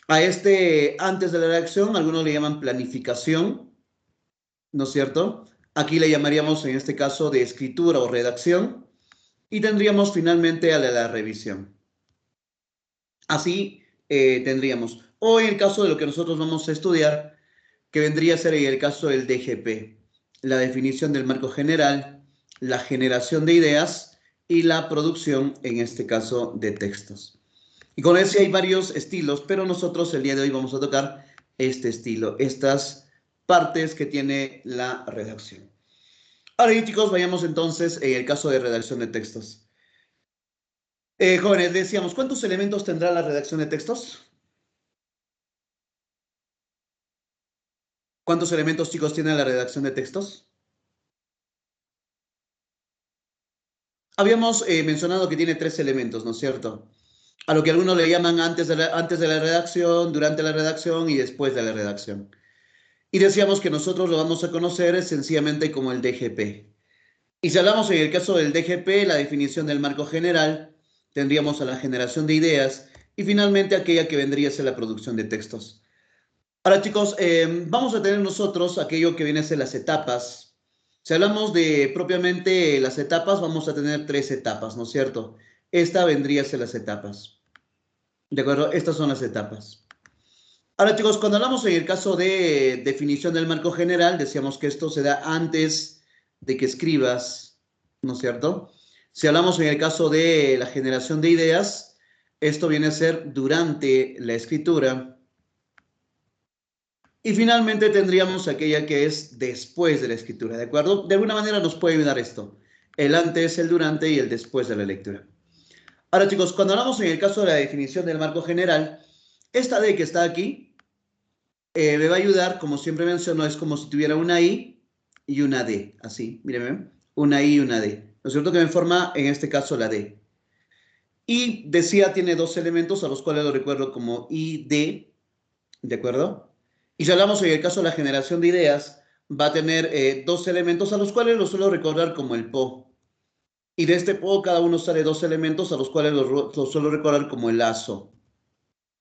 A este, antes de la redacción, algunos le llaman planificación, ¿no es cierto? Aquí le llamaríamos, en este caso, de escritura o redacción. Y tendríamos finalmente a la revisión. Así tendríamos. O en el caso de lo que nosotros vamos a estudiar, que vendría a ser en el caso del DGP, la definición del marco general, la generación de ideas y la producción, en este caso, de textos. Y como decía, hay varios estilos, pero nosotros el día de hoy vamos a tocar este estilo, estas partes que tiene la redacción. Ahora bien, chicos, vayamos entonces en el caso de redacción de textos. Jóvenes, decíamos, ¿cuántos elementos tendrá la redacción de textos? ¿Cuántos elementos, chicos, tiene la redacción de textos? Habíamos mencionado que tiene tres elementos, ¿no es cierto? A lo que algunos le llaman antes de la redacción, durante la redacción y después de la redacción. Y decíamos que nosotros lo vamos a conocer sencillamente como el DGP. Y si hablamos en el caso del DGP, la definición del marco general, tendríamos a la generación de ideas y finalmente aquella que vendría a ser la producción de textos. Ahora, chicos, vamos a tener nosotros aquello que viene a ser las etapas. Si hablamos de propiamente las etapas, vamos a tener tres etapas, ¿no es cierto? Esta vendría a ser las etapas. ¿De acuerdo? Estas son las etapas. Ahora, chicos, cuando hablamos en el caso de definición del marco general, decíamos que esto se da antes de que escribas, ¿no es cierto? Si hablamos en el caso de la generación de ideas, esto viene a ser durante la escritura. Y finalmente tendríamos aquella que es después de la escritura, ¿de acuerdo? De alguna manera nos puede ayudar esto. El antes, el durante y el después de la lectura. Ahora, chicos, cuando hablamos en el caso de la definición del marco general, esta D que está aquí me va a ayudar, como siempre menciono, es como si tuviera una I y una D. Así, mírenme, una I y una D. ¿No es cierto? Que me forma, en este caso, la D. Y decía, tiene dos elementos a los cuales lo recuerdo como I, D, ¿de acuerdo? Y si hablamos en el caso de la generación de ideas, va a tener dos elementos a los cuales lo suelo recordar como el PO. Y de este PO cada uno sale dos elementos a los cuales lo suelo recordar como el lazo.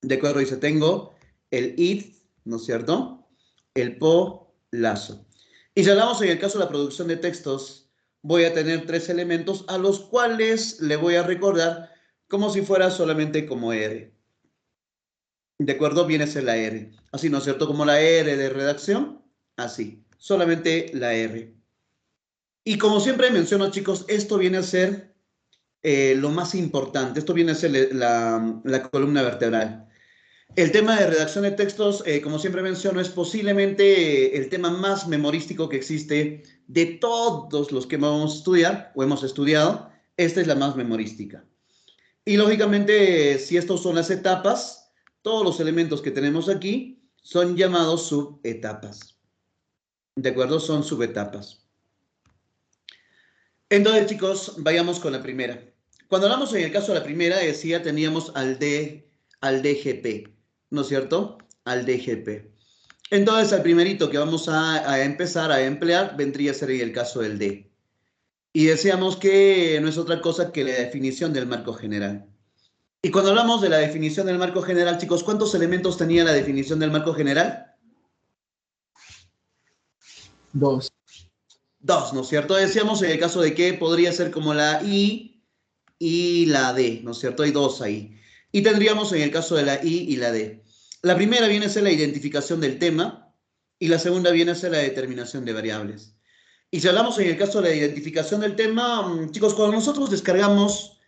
¿De acuerdo? Dice, tengo el id, ¿no es cierto? El PO, lazo. Y si hablamos en el caso de la producción de textos, voy a tener tres elementos a los cuales le voy a recordar como si fuera solamente como R. ¿De acuerdo? Viene a ser la R. Así, ¿no es cierto? Como la R de redacción. Así. Solamente la R. Y como siempre menciono, chicos, esto viene a ser lo más importante. Esto viene a ser la columna vertebral. El tema de redacción de textos, como siempre menciono, es posiblemente el tema más memorístico que existe de todos los que vamos a estudiar o hemos estudiado. Esta es la más memorística. Y lógicamente, si estos son las etapas, todos los elementos que tenemos aquí son llamados subetapas. ¿De acuerdo? Son subetapas. Entonces, chicos, vayamos con la primera. Cuando hablamos en el caso de la primera, decía, teníamos al DGP, ¿no es cierto? Al DGP. Entonces, el primerito que vamos a empezar a emplear vendría a ser el caso del D. Y decíamos que no es otra cosa que la definición del marco general. Y cuando hablamos de la definición del marco general, chicos, ¿cuántos elementos tenía la definición del marco general? Dos. Dos, ¿no es cierto? Decíamos en el caso de que podría ser como la I y la D, ¿no es cierto? Hay dos ahí. Y tendríamos en el caso de la I y la D. La primera viene a ser la identificación del tema y la segunda viene a ser la determinación de variables. Y si hablamos en el caso de la identificación del tema, chicos, cuando nosotros descargamos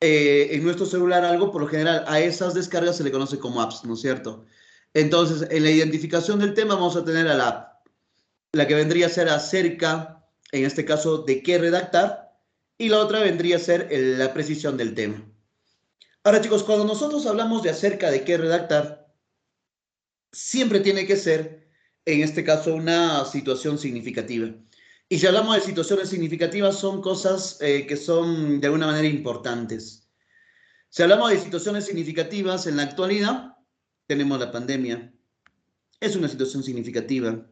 en nuestro celular algo, por lo general a esas descargas se le conoce como apps, ¿no es cierto? Entonces, en la identificación del tema vamos a tener a la app, la que vendría a ser acerca, en este caso, de qué redactar, y la otra vendría a ser la precisión del tema. Ahora, chicos, cuando nosotros hablamos de acerca de qué redactar, siempre tiene que ser, en este caso, una situación significativa. Y si hablamos de situaciones significativas, son cosas que son de alguna manera importantes. Si hablamos de situaciones significativas en la actualidad, tenemos la pandemia. Es una situación significativa.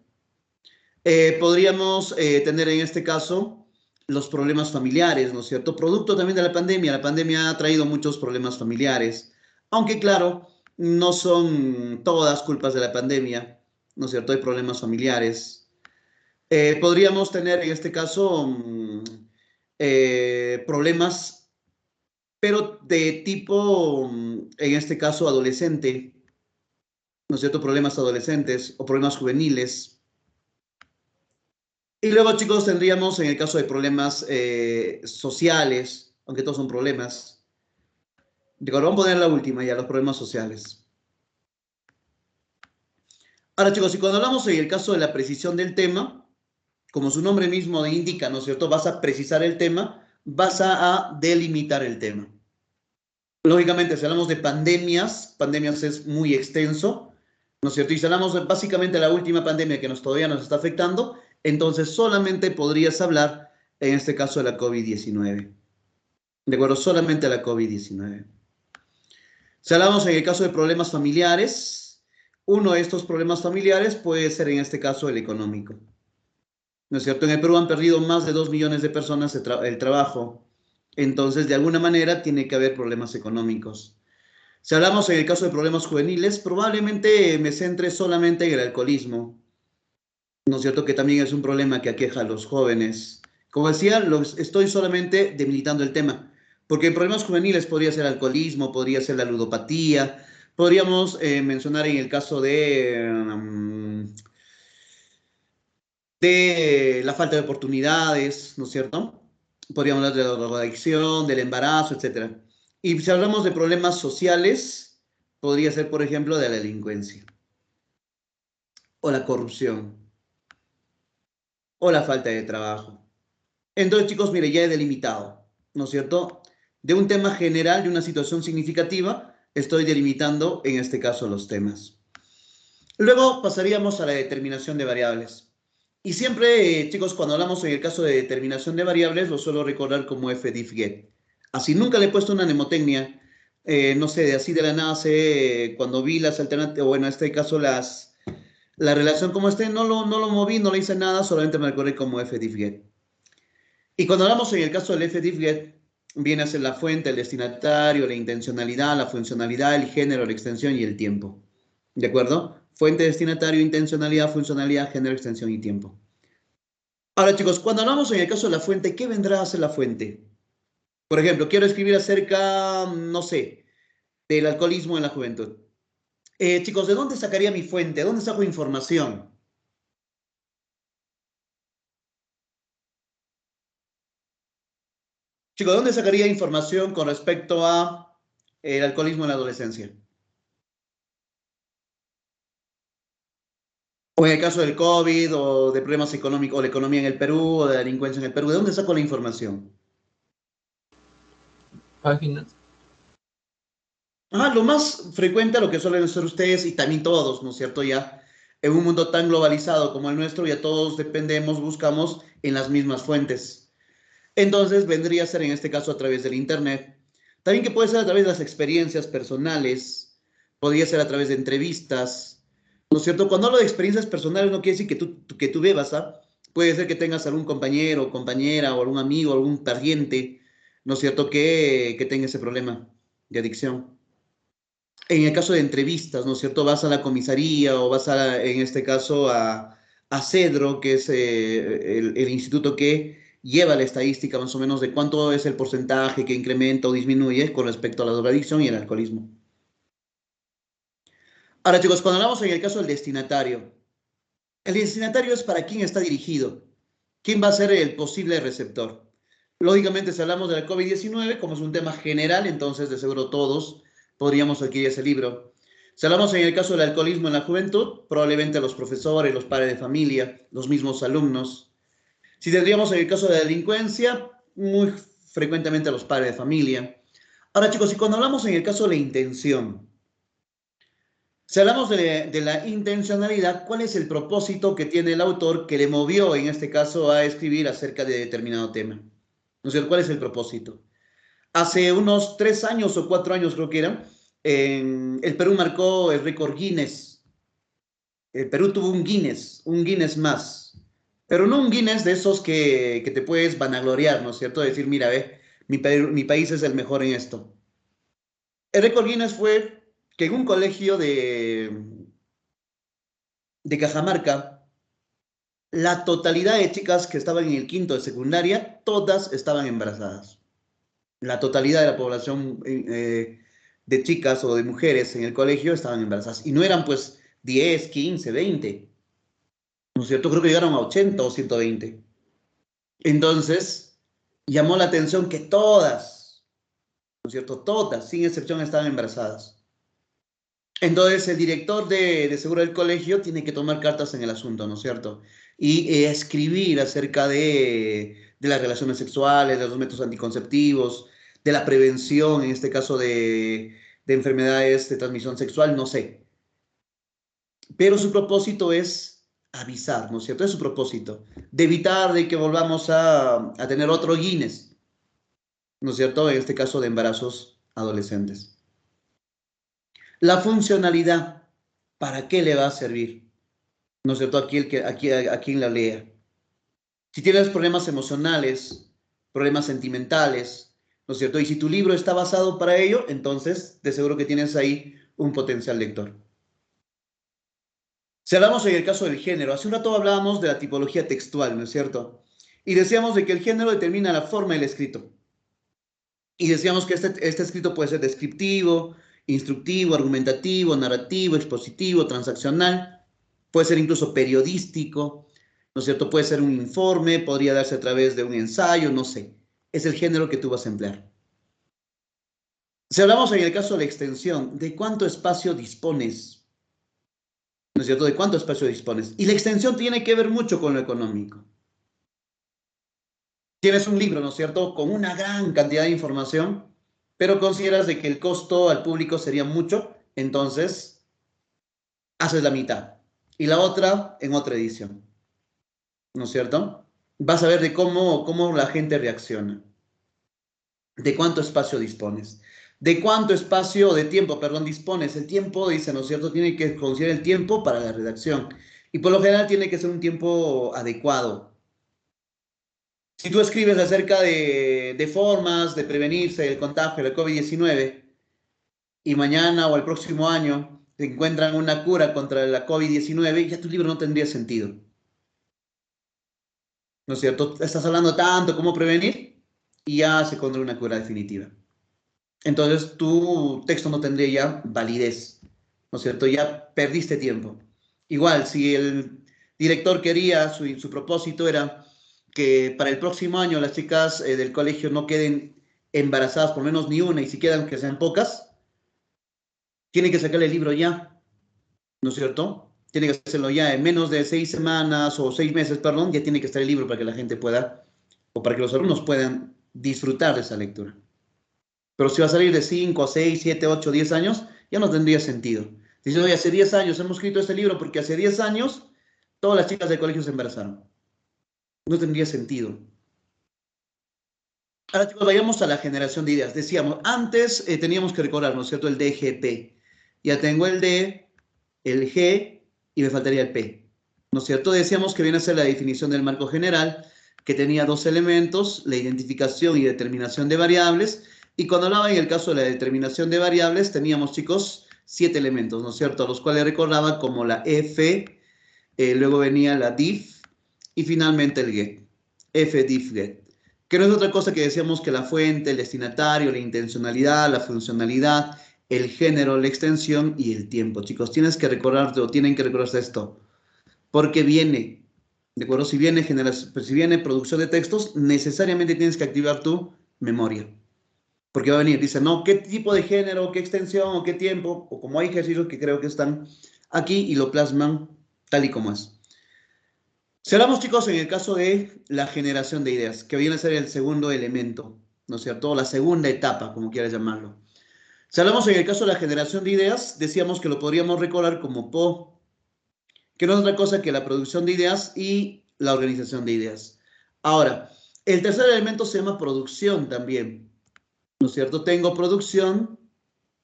Podríamos tener en este caso los problemas familiares, ¿no es cierto? Producto también de la pandemia. La pandemia ha traído muchos problemas familiares. Aunque claro, no son todas culpas de la pandemia, ¿no es cierto? Hay problemas familiares. Podríamos tener en este caso problemas, pero de tipo, en este caso, adolescente, ¿no es cierto? Problemas adolescentes o problemas juveniles. Y luego, chicos, tendríamos en el caso de problemas sociales, aunque todos son problemas. Vamos a poner la última ya, los problemas sociales. Ahora, chicos, y cuando hablamos en el caso de la precisión del tema, como su nombre mismo indica, ¿no es cierto? Vas a precisar el tema, vas a delimitar el tema. Lógicamente, si hablamos de pandemias, pandemias es muy extenso, ¿no es cierto? Y si hablamos de básicamente la última pandemia que todavía nos está afectando, entonces solamente podrías hablar, en este caso, de la COVID-19. ¿De acuerdo? Solamente la COVID-19. Si hablamos en el caso de problemas familiares, uno de estos problemas familiares puede ser en este caso el económico. ¿No es cierto? En el Perú han perdido más de 2 millones de personas el trabajo. Entonces, de alguna manera, tiene que haber problemas económicos. Si hablamos en el caso de problemas juveniles, probablemente me centre solamente en el alcoholismo. ¿No es cierto? Que también es un problema que aqueja a los jóvenes. Como decía, estoy solamente debilitando el tema. Porque en problemas juveniles podría ser alcoholismo, podría ser la ludopatía, podríamos mencionar en el caso de la falta de oportunidades, ¿no es cierto? Podríamos hablar de la drogadicción, del embarazo, etcétera. Y si hablamos de problemas sociales, podría ser, por ejemplo, de la delincuencia, o la corrupción, o la falta de trabajo. Entonces, chicos, mire, ya he delimitado, ¿no es cierto? De un tema general, de una situación significativa, estoy delimitando, en este caso, los temas. Luego pasaríamos a la determinación de variables. Y siempre, chicos, cuando hablamos en el caso de determinación de variables, lo suelo recordar como fdifget. Así nunca le he puesto una mnemotecnia, no sé, de así de la nada sé, cuando vi las alternativas, bueno, en este caso la relación como no lo moví, no le hice nada, solamente me recordé como fdifget. Y cuando hablamos en el caso del fdifget, viene a ser la fuente, el destinatario, la intencionalidad, la funcionalidad, el género, la extensión y el tiempo. ¿De acuerdo? Fuente, destinatario, intencionalidad, funcionalidad, género, extensión y tiempo. Ahora, chicos, cuando hablamos en el caso de la fuente, ¿qué vendrá a ser la fuente? Por ejemplo, quiero escribir acerca, no sé, del alcoholismo en la juventud. Chicos, ¿de dónde sacaría mi fuente? ¿De dónde saco información? Chicos, ¿de dónde sacaría información con respecto a el alcoholismo en la adolescencia? O en el caso del COVID, o de problemas económicos, o la economía en el Perú, o de la delincuencia en el Perú, ¿de dónde saco la información? Páginas. Lo más frecuente a lo que suelen hacer ustedes y también todos, ¿no es cierto? Ya en un mundo tan globalizado como el nuestro, ya todos dependemos, buscamos en las mismas fuentes. Entonces vendría a ser en este caso a través del Internet. También que puede ser a través de las experiencias personales, podría ser a través de entrevistas, ¿no es cierto? Cuando hablo de experiencias personales no quiere decir que tú bebas, ¿ah? Puede ser que tengas algún compañero, compañera o algún amigo, algún pariente, ¿no es cierto? Que tenga ese problema de adicción. En el caso de entrevistas, ¿no es cierto? Vas a la comisaría o vas en este caso a Cedro, que es el instituto que lleva la estadística más o menos de cuánto es el porcentaje que incrementa o disminuye con respecto a la drogadicción y el alcoholismo. Ahora, chicos, cuando hablamos en el caso del destinatario, el destinatario es para quién está dirigido, quién va a ser el posible receptor. Lógicamente, si hablamos de la COVID-19, como es un tema general, entonces de seguro todos podríamos adquirir ese libro. Si hablamos en el caso del alcoholismo en la juventud, probablemente los profesores, los padres de familia, los mismos alumnos. Si tendríamos en el caso de la delincuencia, muy frecuentemente los padres de familia. Ahora, chicos, y cuando hablamos en el caso de la intención, si hablamos de la intencionalidad, ¿cuál es el propósito que tiene el autor que le movió, en este caso, a escribir acerca de determinado tema? ¿No sé cuál es el propósito? Hace unos 3 años o 4 años creo que era, el Perú marcó el récord Guinness. El Perú tuvo un Guinness más, pero no un Guinness de esos que te puedes vanagloriar, ¿no es cierto? Decir, mira, ve, mi país es el mejor en esto. El récord Guinness fue que en un colegio de Cajamarca, la totalidad de chicas que estaban en el quinto de secundaria, todas estaban embarazadas. La totalidad de la población de chicas o de mujeres en el colegio estaban embarazadas. Y no eran pues 10, 15, 20. ¿No es cierto? Creo que llegaron a 80 o 120. Entonces, llamó la atención que todas, ¿no es cierto? Todas, sin excepción, estaban embarazadas. Entonces, el director de seguro del colegio tiene que tomar cartas en el asunto, ¿no es cierto? Y escribir acerca de las relaciones sexuales, de los métodos anticonceptivos, de la prevención, en este caso de enfermedades de transmisión sexual, no sé. Pero su propósito es avisar, ¿no es cierto? Es su propósito, de evitar de que volvamos a tener otro Guinness, ¿no es cierto? En este caso de embarazos adolescentes. La funcionalidad, ¿para qué le va a servir? ¿No es cierto? A quien la lea. Si tienes problemas emocionales, problemas sentimentales, ¿no es cierto? Y si tu libro está basado para ello, entonces de seguro que tienes ahí un potencial lector. Si hablamos en el caso del género, hace un rato hablábamos de la tipología textual, ¿no es cierto? Y decíamos de que el género determina la forma del escrito. Y decíamos que este escrito puede ser descriptivo, instructivo, argumentativo, narrativo, expositivo, transaccional, puede ser incluso periodístico, ¿no es cierto? Puede ser un informe, podría darse a través de un ensayo, no sé. Es el género que tú vas a emplear. Si hablamos en el caso de la extensión, ¿de cuánto espacio dispones? ¿No es cierto? ¿De cuánto espacio dispones? Y la extensión tiene que ver mucho con lo económico. Tienes un libro, ¿no es cierto?, con una gran cantidad de información, pero consideras de que el costo al público sería mucho, entonces haces la mitad y la otra en otra edición, ¿no es cierto? Vas a ver de cómo la gente reacciona, de cuánto espacio dispones, de cuánto espacio de tiempo, perdón, dispones. El tiempo, dice, ¿no es cierto?, tiene que considerar el tiempo para la redacción y por lo general tiene que ser un tiempo adecuado. Si tú escribes acerca de formas de prevenirse el contagio del COVID-19 y mañana o el próximo año te encuentran una cura contra la COVID-19, ya tu libro no tendría sentido. ¿No es cierto? Estás hablando tanto como prevenir y ya se encontró una cura definitiva. Entonces tu texto no tendría ya validez. ¿No es cierto? Ya perdiste tiempo. Igual, si el director quería, su propósito era que para el próximo año las chicas del colegio no queden embarazadas, por lo menos ni una, y si quedan que sean pocas, tiene que sacarle el libro ya, ¿no es cierto? Tiene que hacerlo ya en menos de 6 semanas o 6 meses, perdón, ya tiene que estar el libro para que la gente pueda, o para que los alumnos puedan disfrutar de esa lectura. Pero si va a salir de 5, 6, 7, 8, 10 años, ya no tendría sentido. Dicen, oye, hace 10 años hemos escrito este libro porque hace 10 años todas las chicas del colegio se embarazaron. No tendría sentido. Ahora, chicos, vayamos a la generación de ideas. Decíamos, antes teníamos que recordar, ¿no es cierto?, el DGP. Ya tengo el D, el G y me faltaría el P. ¿No es cierto? Decíamos que viene a ser la definición del marco general, que tenía dos elementos, la identificación y determinación de variables. Y cuando hablaba en el caso de la determinación de variables, teníamos, chicos, 7 elementos, ¿no es cierto?, los cuales recordaba como la F, luego venía la diff y finalmente el get. F, diff, get. Que no es otra cosa que decíamos que la fuente, el destinatario, la intencionalidad, la funcionalidad, el género, la extensión y el tiempo. Chicos, tienes que recordarte o tienen que recordarse esto. Porque viene, ¿de acuerdo? Si viene producción de textos, necesariamente tienes que activar tu memoria. Porque va a venir, dice, no, ¿qué tipo de género, qué extensión o qué tiempo? O como hay ejercicios que creo que están aquí y lo plasman tal y como es. Si hablamos, chicos, en el caso de la generación de ideas, que viene a ser el segundo elemento, ¿no es cierto? La segunda etapa, como quieras llamarlo. Si hablamos en el caso de la generación de ideas, decíamos que lo podríamos recordar como PO, que no es otra cosa que la producción de ideas y la organización de ideas. Ahora, el tercer elemento se llama producción también, ¿no es cierto? Tengo producción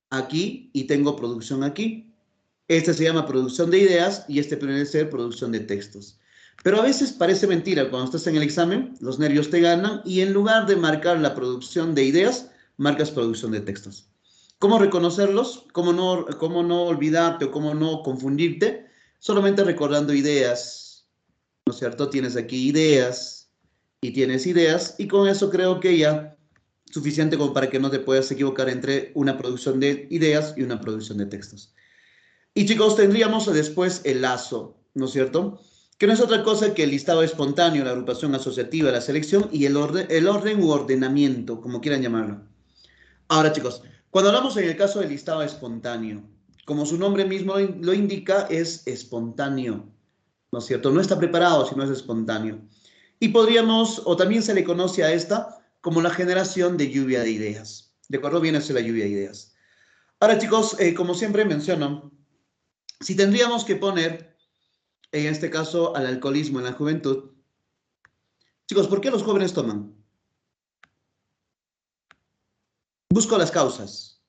aquí y tengo producción aquí. Este se llama producción de ideas y este puede ser producción de textos. Pero a veces parece mentira, cuando estás en el examen, los nervios te ganan y en lugar de marcar la producción de ideas, marcas producción de textos. ¿Cómo reconocerlos? Cómo no olvidarte o cómo no confundirte? Solamente recordando ideas, ¿no es cierto? Tienes aquí ideas y tienes ideas y con eso creo que ya suficiente como para que no te puedas equivocar entre una producción de ideas y una producción de textos. Y chicos, tendríamos después el lazo, ¿no es cierto? Que no es otra cosa que el listado espontáneo, la agrupación asociativa, la selección y el orden u ordenamiento, como quieran llamarlo. Ahora, chicos, cuando hablamos en el caso del listado espontáneo, como su nombre mismo lo indica, es espontáneo, ¿no es cierto? No está preparado, sino es espontáneo. Y podríamos, o también se le conoce a esta como la generación de lluvia de ideas. ¿De acuerdo? Viene a ser la lluvia de ideas. Ahora, chicos, como siempre menciono, si tendríamos que poner, en este caso, al alcoholismo en la juventud, chicos, ¿por qué los jóvenes toman? Busco las causas.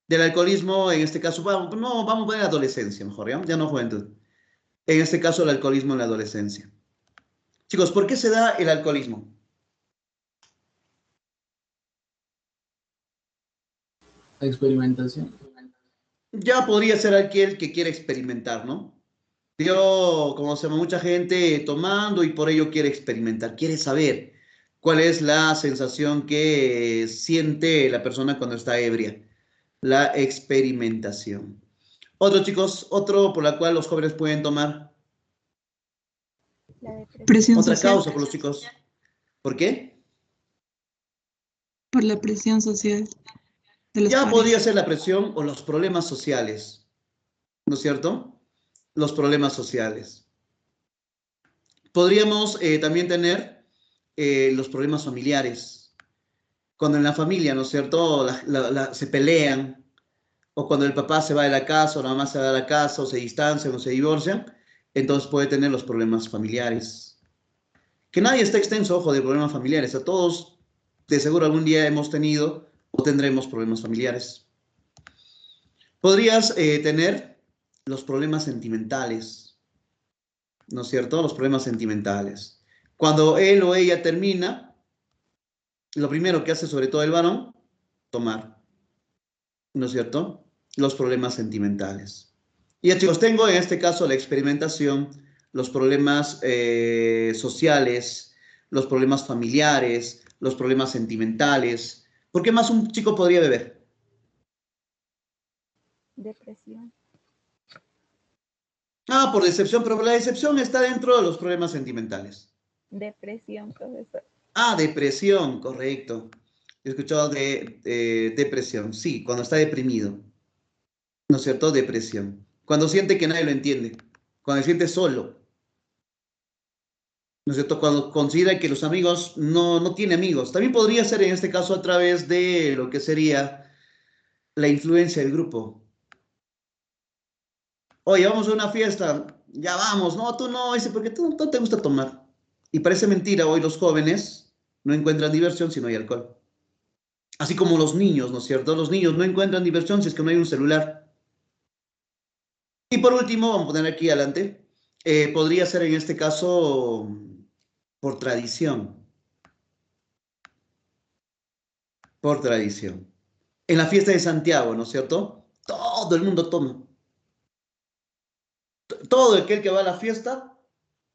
Del alcoholismo, en este caso, no, vamos a poner adolescencia mejor, ¿ya? Ya no juventud. En este caso, el alcoholismo en la adolescencia. Chicos, ¿por qué se da el alcoholismo? Experimentación. Ya podría ser aquel que quiere experimentar, ¿no? Yo, como se llama mucha gente tomando y por ello quiere experimentar, quiere saber cuál es la sensación que siente la persona cuando está ebria. La experimentación. Otro, chicos, otro por la cual los jóvenes pueden tomar. La depresión. Presión Otra social, causa por los chicos. ¿Por qué? por la presión social de los Ya podría pares. ser la presión o los problemas sociales, ¿no es cierto? Los problemas sociales. Podríamos también tener los problemas familiares. Cuando en la familia, ¿no es cierto? Se pelean, o cuando el papá se va de la casa, o la mamá se va de la casa, o se distancian, o se divorcian, entonces puede tener los problemas familiares. Que nadie está extenso, ojo, de problemas familiares. A todos, de seguro, algún día hemos tenido o tendremos problemas familiares. Podrías tener los problemas sentimentales, ¿no es cierto? Los problemas sentimentales. Cuando él o ella termina, lo primero que hace, sobre todo el varón, tomar, ¿no es cierto? Los problemas sentimentales. Y ya chicos, tengo en este caso la experimentación, los problemas sociales, los problemas familiares, los problemas sentimentales. ¿Por qué más un chico podría beber? Depresión. Ah, por decepción, pero la decepción está dentro de los problemas sentimentales. Depresión, profesor. Ah, depresión, correcto. He escuchado de depresión. Sí, cuando está deprimido, ¿no es cierto? Depresión. Cuando siente que nadie lo entiende, cuando se siente solo, ¿no es cierto? Cuando considera que los amigos no tiene amigos. También podría ser en este caso a través de lo que sería la influencia del grupo. Oye, vamos a una fiesta, ya vamos, no, tú no, dice, porque tú no te gusta tomar. Y parece mentira, hoy los jóvenes no encuentran diversión si no hay alcohol. Así como los niños, ¿no es cierto? Los niños no encuentran diversión si es que no hay un celular. Y por último, vamos a poner aquí adelante, podría ser en este caso por tradición, por tradición. En la fiesta de Santiago, ¿no es cierto? Todo el mundo toma. Todo aquel que va a la fiesta,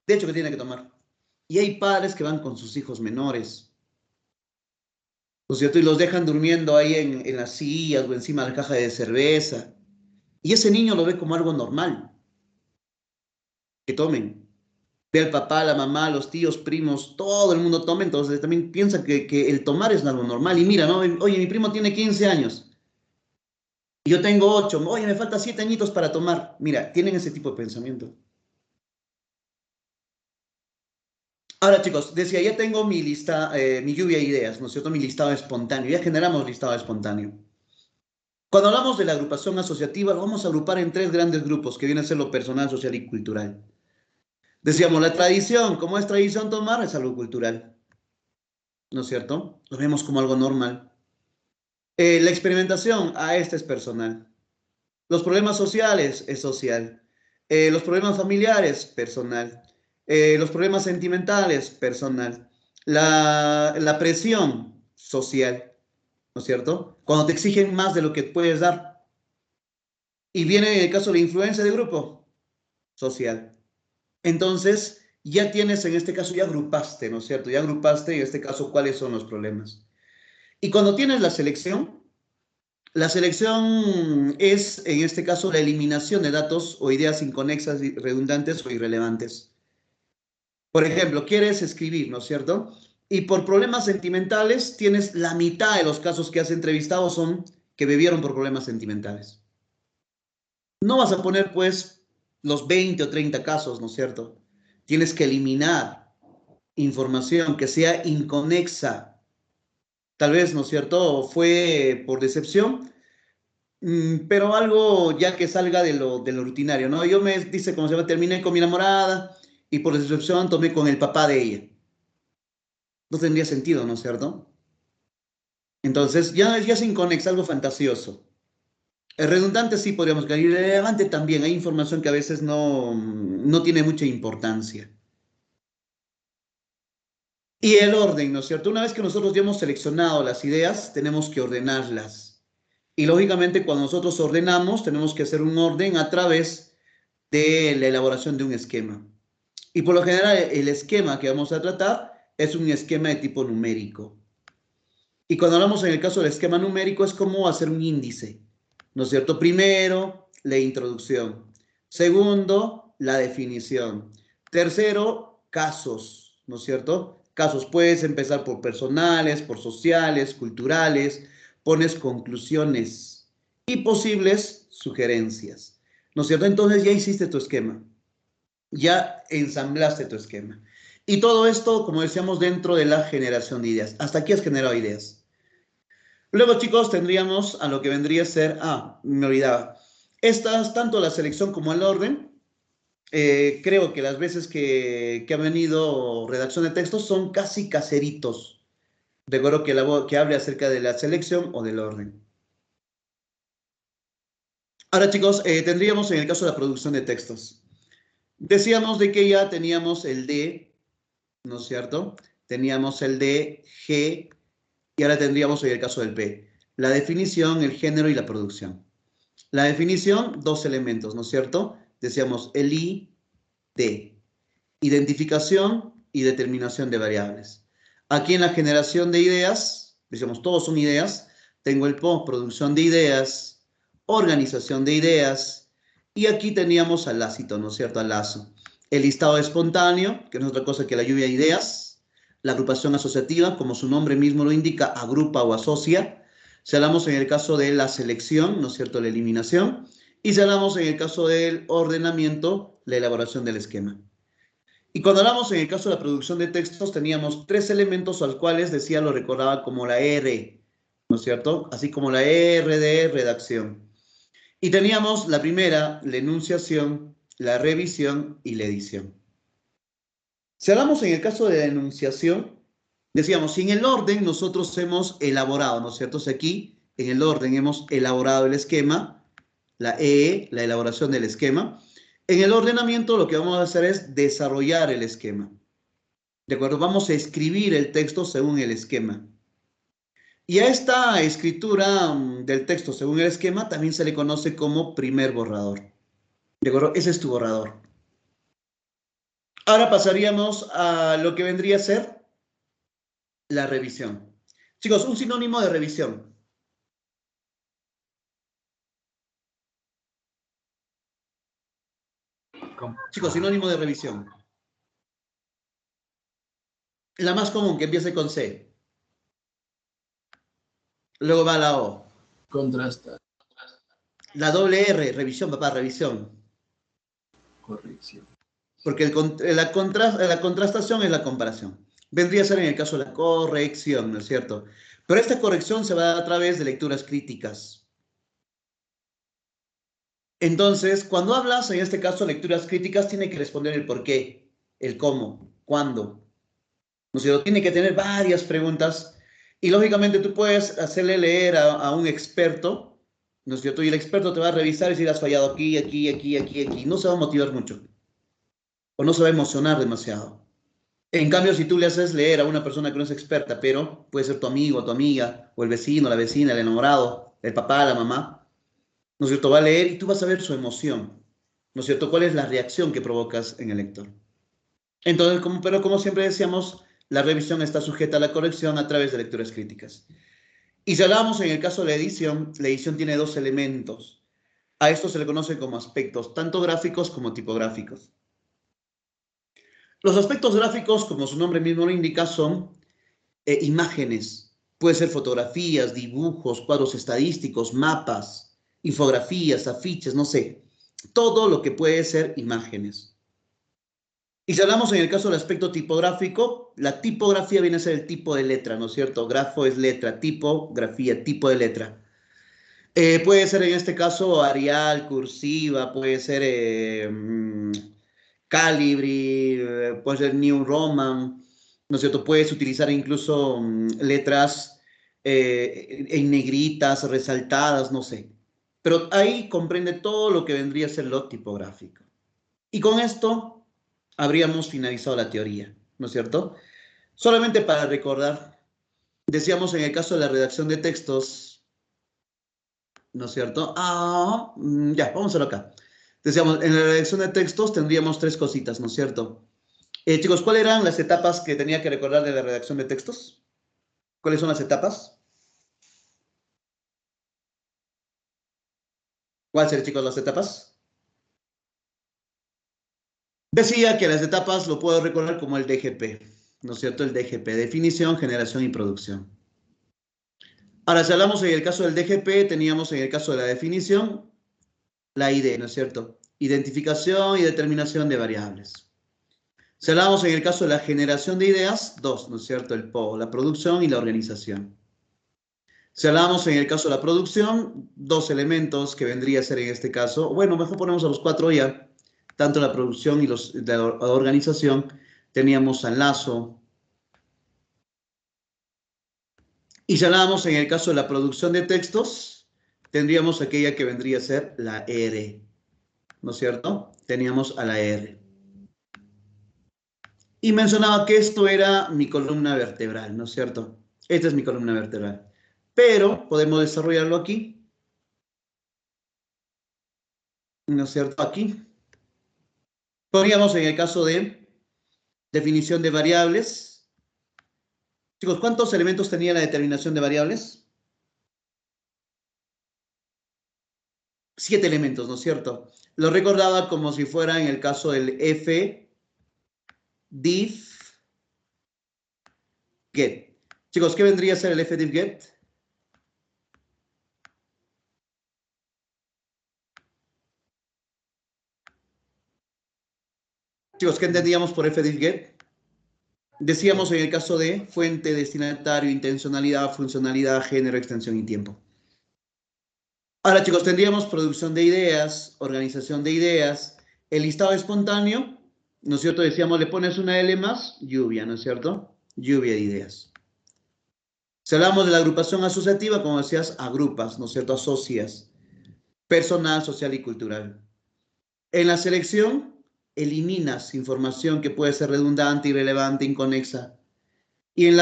de hecho que tiene que tomar. Y hay padres que van con sus hijos menores, ¿no es cierto? Y los dejan durmiendo ahí en las sillas o encima de la caja de cerveza. Y ese niño lo ve como algo normal, que tomen. Ve al papá, la mamá, los tíos, primos, todo el mundo toma, entonces también piensa que el tomar es algo normal. Y mira, ¿no? Oye, mi primo tiene 15 años y yo tengo 8. Oye, me falta 7 añitos para tomar. Mira, tienen ese tipo de pensamiento. Ahora, chicos, decía, ya tengo mi lista, mi lluvia de ideas, ¿no es cierto? Mi listado espontáneo. Ya generamos listado espontáneo. Cuando hablamos de la agrupación asociativa, lo vamos a agrupar en 3 grandes grupos, que viene a ser lo personal, social y cultural. Decíamos, la tradición, como es tradición tomar, es algo cultural, ¿no es cierto? Lo vemos como algo normal. La experimentación, este es personal. Los problemas sociales, es social. Los problemas familiares, personal. Los problemas sentimentales, personal. La presión, social. ¿no es cierto? Cuando te exigen más de lo que puedes dar. Y viene el caso de influencia de grupo social. Entonces, ya tienes en este caso, ya agrupaste, ¿no es cierto? Ya agrupaste en este caso cuáles son los problemas. Y cuando tienes la selección es en este caso la eliminación de datos o ideas inconexas, redundantes o irrelevantes. Por ejemplo, quieres escribir, ¿no es cierto? Y por problemas sentimentales tienes la mitad de los casos que has entrevistado son que bebieron por problemas sentimentales. No vas a poner pues los 20 o 30 casos, ¿no es cierto? Tienes que eliminar información que sea inconexa. Tal vez, ¿no es cierto? Fue por decepción, pero algo ya que salga de lo rutinario, ¿no? Dice, como se llama, terminé con mi enamorada y por decepción tomé con el papá de ella. No tendría sentido, ¿no es cierto? Entonces, ya se inconexa, algo fantasioso. El redundante sí podríamos caer, irrelevante también. Hay información que a veces no tiene mucha importancia. Y el orden, ¿no es cierto? Una vez que nosotros ya hemos seleccionado las ideas, tenemos que ordenarlas. Y lógicamente, cuando nosotros ordenamos, tenemos que hacer un orden a través de la elaboración de un esquema. Y por lo general, el esquema que vamos a tratar es un esquema de tipo numérico. Y cuando hablamos en el caso del esquema numérico, es como hacer un índice, ¿no es cierto? Primero, la introducción. Segundo, la definición. Tercero, casos, ¿no es cierto? Casos, puedes empezar por personales, por sociales, culturales, pones conclusiones y posibles sugerencias, ¿no es cierto? Entonces ya hiciste tu esquema, ya ensamblaste tu esquema. Y todo esto, como decíamos, dentro de la generación de ideas. Hasta aquí has generado ideas. Luego, chicos, tendríamos a lo que vendría a ser, me olvidaba, estas, tanto la selección como el orden, creo que las veces que ha venido redacción de textos son casi caseritos. Recuerdo que hable acerca de la selección o del orden. Ahora, chicos, tendríamos en el caso de la producción de textos. Decíamos de que ya teníamos el D, ¿no es cierto? Teníamos el D, G, y ahora tendríamos en el caso del P. La definición, el género y la producción. La definición, dos elementos, ¿no es cierto? Decíamos el I, D. Identificación y determinación de variables. Aquí en la generación de ideas, decíamos, todos son ideas. Tengo el PO, producción de ideas, organización de ideas. Y aquí teníamos al lacito, ¿no es cierto? Al lazo. El listado espontáneo, que no es otra cosa que la lluvia de ideas. La agrupación asociativa, como su nombre mismo lo indica, agrupa o asocia. Si hablamos en el caso de la selección, ¿no es cierto?, la eliminación. Y si hablamos en el caso del ordenamiento, la elaboración del esquema. Y cuando hablamos en el caso de la producción de textos, teníamos tres elementos al cuales decía, lo recordaba como la R, ¿no es cierto? Así como la R de redacción. Y teníamos la primera, la enunciación, la revisión y la edición. Si hablamos en el caso de la enunciación, decíamos, si en el orden nosotros hemos elaborado, ¿no es cierto? O sea, aquí en el orden hemos elaborado el esquema, la E, la elaboración del esquema. En el ordenamiento lo que vamos a hacer es desarrollar el esquema. ¿De acuerdo? Vamos a escribir el texto según el esquema. Y a esta escritura del texto según el esquema también se le conoce como primer borrador. ¿De acuerdo? Ese es tu borrador. Ahora pasaríamos a lo que vendría a ser la revisión. Chicos, un sinónimo de revisión. Chicos, sinónimo de revisión. La más común, que empiece con C. Luego va la O. Contrasta. La doble R, revisión, papá, revisión. Corrección. Porque la contrastación es la comparación. Vendría a ser en el caso de la corrección, ¿no es cierto? Pero esta corrección se va a dar a través de lecturas críticas. Entonces, cuando hablas, en este caso, lecturas críticas, tiene que responder el por qué, el cómo, cuándo. ¿No es cierto? Tiene que tener varias preguntas y lógicamente tú puedes hacerle leer a un experto, ¿no es cierto? Y el experto te va a revisar y decir, has fallado aquí, aquí, aquí, aquí, aquí. No se va a motivar mucho o no se va a emocionar demasiado. En cambio, si tú le haces leer a una persona que no es experta, pero puede ser tu amigo, tu amiga, o el vecino, la vecina, el enamorado, el papá, la mamá, ¿no es cierto? Va a leer y tú vas a ver su emoción, ¿no es cierto? ¿Cuál es la reacción que provocas en el lector? Entonces, pero como siempre decíamos, la revisión está sujeta a la corrección a través de lecturas críticas. Y si hablamos en el caso de la edición tiene dos elementos. A esto se le conoce como aspectos, tanto gráficos como tipográficos. Los aspectos gráficos, como su nombre mismo lo indica, son imágenes. Puede ser fotografías, dibujos, cuadros estadísticos, mapas, infografías, afiches, no sé. Todo lo que puede ser imágenes. Y si hablamos en el caso del aspecto tipográfico, la tipografía viene a ser el tipo de letra, ¿no es cierto? Grafo es letra, tipografía, tipo de letra. Puede ser en este caso Arial, cursiva, puede ser Calibri, puede ser New Roman, ¿no es cierto? Puedes utilizar incluso letras en negritas, resaltadas, no sé. Pero ahí comprende todo lo que vendría a ser lo tipográfico. Y con esto habríamos finalizado la teoría, ¿no es cierto? Solamente para recordar, decíamos en el caso de la redacción de textos, ¿no es cierto? Ya, vamos a verlo acá. Decíamos, en la redacción de textos tendríamos tres cositas, ¿no es cierto? Chicos, ¿cuáles eran las etapas que tenía que recordar de la redacción de textos? ¿Cuáles son las etapas? ¿Cuáles serían, chicos, las etapas? Decía que las etapas lo puedo recordar como el DGP, ¿no es cierto? El DGP, definición, generación y producción. Ahora, si hablamos en el caso del DGP, teníamos en el caso de la definición la ID, ¿no es cierto? Identificación y determinación de variables. Si hablamos en el caso de la generación de ideas, dos, ¿no es cierto? El PO, la producción y la organización. Si hablamos en el caso de la producción, dos elementos que vendría a ser en este caso, bueno, mejor ponemos a los cuatro ya, tanto la producción y la organización, teníamos al lazo. Y si hablamos en el caso de la producción de textos, tendríamos aquella que vendría a ser la R, ¿no es cierto? Teníamos a la R. Y mencionaba que esto era mi columna vertebral, ¿no es cierto? Esta es mi columna vertebral. Pero podemos desarrollarlo aquí, ¿no es cierto? Aquí. Podríamos en el caso de definición de variables. Chicos, ¿cuántos elementos tenía la determinación de variables? 7 elementos, ¿no es cierto? Lo recordaba como si fuera en el caso del f diff get. Chicos, ¿qué vendría a ser el f diff get? Chicos, ¿qué entendíamos por f diff get? Decíamos en el caso de fuente, destinatario, intencionalidad, funcionalidad, género, extensión y tiempo. Ahora, chicos, tendríamos producción de ideas, organización de ideas, el listado espontáneo, ¿no es cierto? Decíamos, le pones una L más, lluvia, ¿no es cierto? Lluvia de ideas. Si hablamos de la agrupación asociativa, como decías, agrupas, ¿no es cierto? Asocias. Personal, social y cultural. En la selección, eliminas información que puede ser redundante, irrelevante, inconexa. Y en el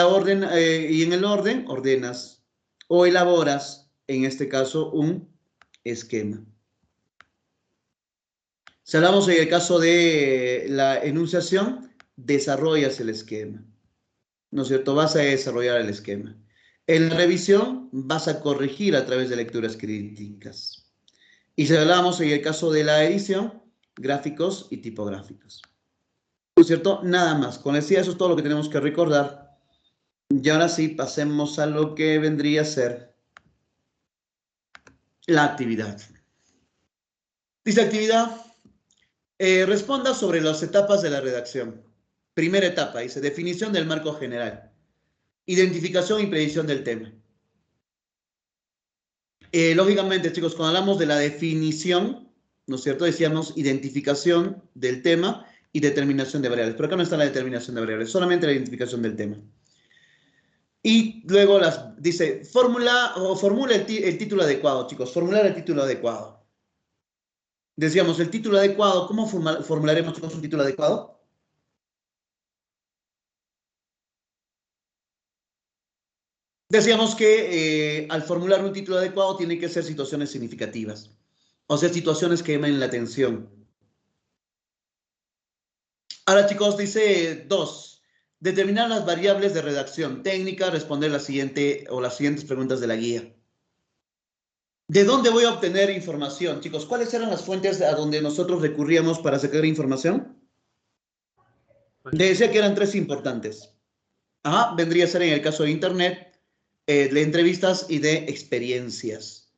orden, ordenas o elaboras, en este caso, un esquema. Si hablamos en el caso de la enunciación, desarrollas el esquema, ¿no es cierto? Vas a desarrollar el esquema. En la revisión, vas a corregir a través de lecturas críticas. Y si hablamos en el caso de la edición, gráficos y tipográficos, ¿no es cierto? Nada más. Con decía, eso es todo lo que tenemos que recordar. Y ahora sí, pasemos a lo que vendría a ser la actividad. Dice actividad, responda sobre las etapas de la redacción. Primera etapa, dice, definición del marco general. Identificación y predicción del tema. Lógicamente, chicos, cuando hablamos de la definición, ¿no es cierto? Decíamos identificación del tema y determinación de variables. Pero acá no está la determinación de variables, solamente la identificación del tema. Y luego dice, formula el título adecuado, chicos. Formular el título adecuado. Decíamos, el título adecuado, ¿cómo formularemos, chicos, un título adecuado? Decíamos que al formular un título adecuado tiene que ser situaciones significativas, o sea, situaciones que llamen la atención. Ahora, chicos, dice 2. Determinar las variables de redacción técnica, responder la siguiente o las siguientes preguntas de la guía. ¿De dónde voy a obtener información, chicos? ¿Cuáles eran las fuentes a donde nosotros recurríamos para sacar información? Decía que eran 3 importantes. Ajá, vendría a ser en el caso de Internet, de entrevistas y de experiencias.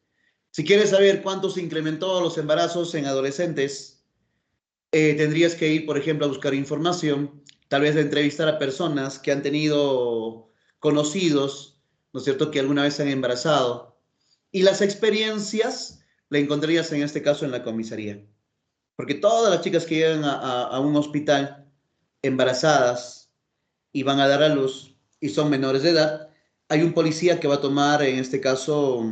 Si quieres saber cuánto se incrementó los embarazos en adolescentes, tendrías que ir, por ejemplo, a buscar información, tal vez de entrevistar a personas que han tenido conocidos, ¿no es cierto?, que alguna vez se han embarazado. Y las experiencias la encontrarías en este caso en la comisaría. Porque todas las chicas que llegan a un hospital embarazadas y van a dar a luz y son menores de edad, hay un policía que va a tomar, en este caso,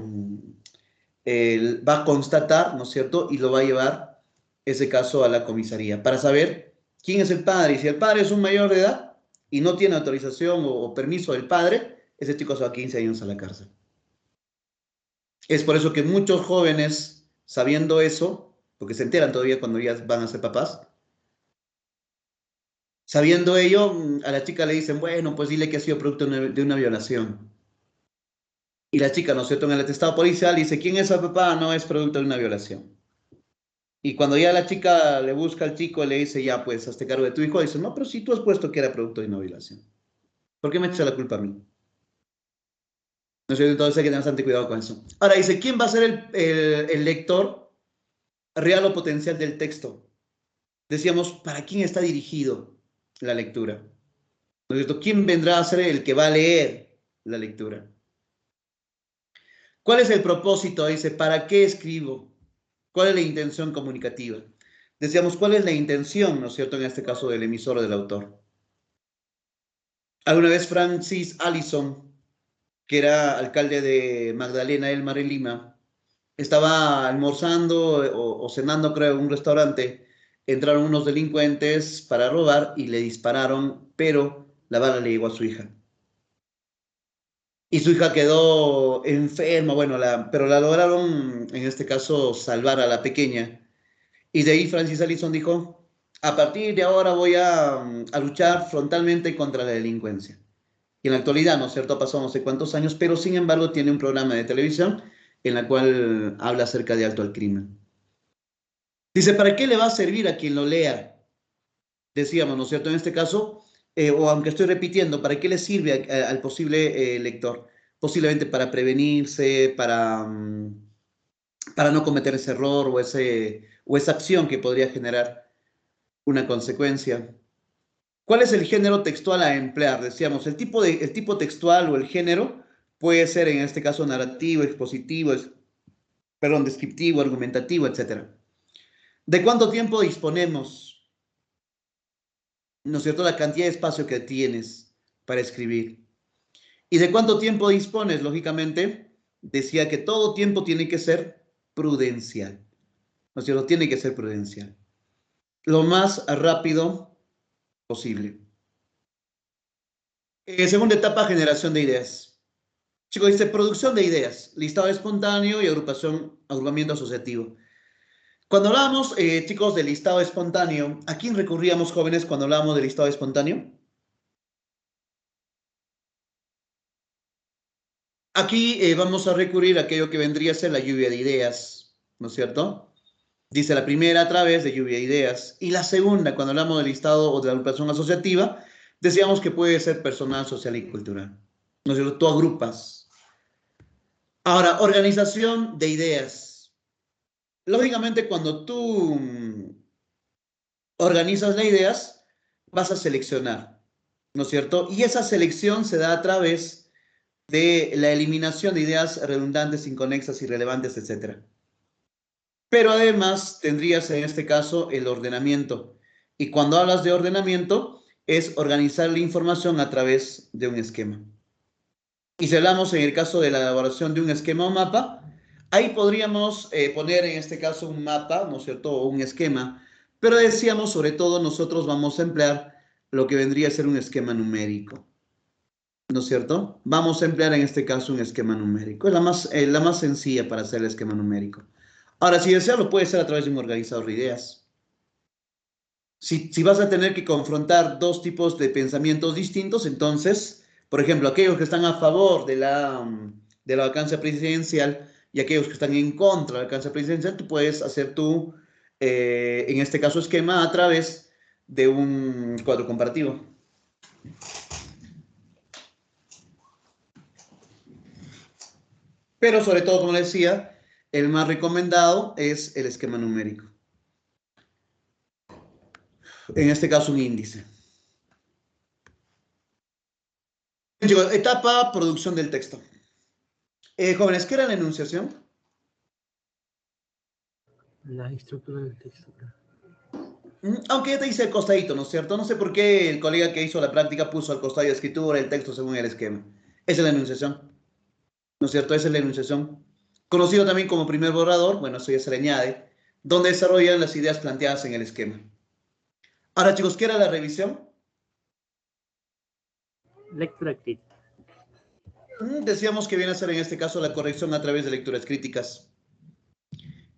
va a constatar, ¿no es cierto? Y lo va a llevar, ese caso, a la comisaría para saber quién es el padre. Y si el padre es un mayor de edad y no tiene autorización o permiso del padre, ese chico se va a 15 años a la cárcel. Es por eso que muchos jóvenes, sabiendo eso, porque se enteran todavía cuando ya van a ser papás, sabiendo ello, a la chica le dicen, bueno, pues dile que ha sido producto de una violación. Y la chica, ¿no es cierto?, en el atestado policial dice, ¿quién es el papá? No, es producto de una violación. Y cuando ya la chica le busca al chico, le dice, ya, pues, hazte cargo de tu hijo, dice, no, pero si tú has puesto que era producto de una violación, ¿por qué me echas la culpa a mí? ¿No es cierto? Entonces hay que tener bastante cuidado con eso. Ahora dice, ¿quién va a ser el lector real o potencial del texto? Decíamos, ¿para quién está dirigido la lectura? ¿No es cierto? ¿Quién vendrá a ser el que va a leer la lectura? ¿Cuál es el propósito? Dice, ¿para qué escribo? ¿Cuál es la intención comunicativa? Decíamos, ¿cuál es la intención, ¿no es cierto?, en este caso del emisor o del autor. Alguna vez Francis Allison, que era alcalde de Magdalena del Mar en Lima, estaba almorzando o cenando, creo, en un restaurante. Entraron unos delincuentes para robar y le dispararon, pero la bala le llegó a su hija. Y su hija quedó enferma, bueno, pero la lograron, en este caso, salvar a la pequeña. Y de ahí Francis Allison dijo, a partir de ahora voy a luchar frontalmente contra la delincuencia. Y en la actualidad, ¿no es cierto?, ha pasado no sé cuántos años, pero sin embargo tiene un programa de televisión en la cual habla acerca de alto al crimen. Dice, ¿para qué le va a servir a quien lo lea? Decíamos, ¿no es cierto?, en este caso, o aunque estoy repitiendo, ¿para qué le sirve al posible lector? Posiblemente para prevenirse, para no cometer ese error o esa acción que podría generar una consecuencia. ¿Cuál es el género textual a emplear? Decíamos, el tipo textual o el género puede ser en este caso narrativo, expositivo, descriptivo, argumentativo, etc. ¿De cuánto tiempo disponemos? ¿No es cierto? La cantidad de espacio que tienes para escribir. ¿Y de cuánto tiempo dispones? Lógicamente, decía que todo tiempo tiene que ser prudencial. ¿No es cierto? Tiene que ser prudencial. Lo más rápido posible. Segunda etapa, generación de ideas. Chicos, dice producción de ideas, listado espontáneo y agrupamiento asociativo. Cuando hablábamos, chicos, del listado espontáneo, ¿a quién recurríamos, jóvenes, cuando hablábamos del listado espontáneo? Aquí vamos a recurrir a aquello que vendría a ser la lluvia de ideas, ¿no es cierto? Dice la primera a través de lluvia de ideas. Y la segunda, cuando hablamos del listado o de la agrupación asociativa, decíamos que puede ser personal, social y cultural. ¿No es cierto? Tú agrupas. Ahora, organización de ideas. Lógicamente, cuando tú organizas las ideas, vas a seleccionar, ¿no es cierto? Y esa selección se da a través de la eliminación de ideas redundantes, inconexas, irrelevantes, etc. Pero además tendrías en este caso el ordenamiento. Y cuando hablas de ordenamiento, es organizar la información a través de un esquema. Y si hablamos en el caso de la elaboración de un esquema o mapa, ahí podríamos poner en este caso un mapa, ¿no es cierto?, o un esquema, pero decíamos, sobre todo, nosotros vamos a emplear lo que vendría a ser un esquema numérico. ¿no es cierto? Vamos a emplear en este caso un esquema numérico. Es la más sencilla para hacer el esquema numérico. Ahora, si deseas, lo puedes hacer a través de un organizador de ideas. Si vas a tener que confrontar dos tipos de pensamientos distintos, entonces, por ejemplo, aquellos que están a favor de la vacancia presidencial y aquellos que están en contra de la vacancia presidencial, tú puedes hacer en este caso, esquema a través de un cuadro comparativo. Pero sobre todo, como les decía, el más recomendado es el esquema numérico. En este caso, un índice. Chicos, etapa, producción del texto. Jóvenes, ¿qué era la enunciación? La estructura del texto. Aunque ya te dice el costadito, ¿no es cierto? No sé por qué el colega que hizo la práctica puso al costado de escritura el texto según el esquema. Esa es la enunciación, ¿no es cierto? Esa es la enunciación. Conocido también como primer borrador, bueno, eso ya se le añade, donde desarrollan las ideas planteadas en el esquema. Ahora, chicos, ¿qué era la revisión? Lectura crítica. Decíamos que viene a ser en este caso la corrección a través de lecturas críticas.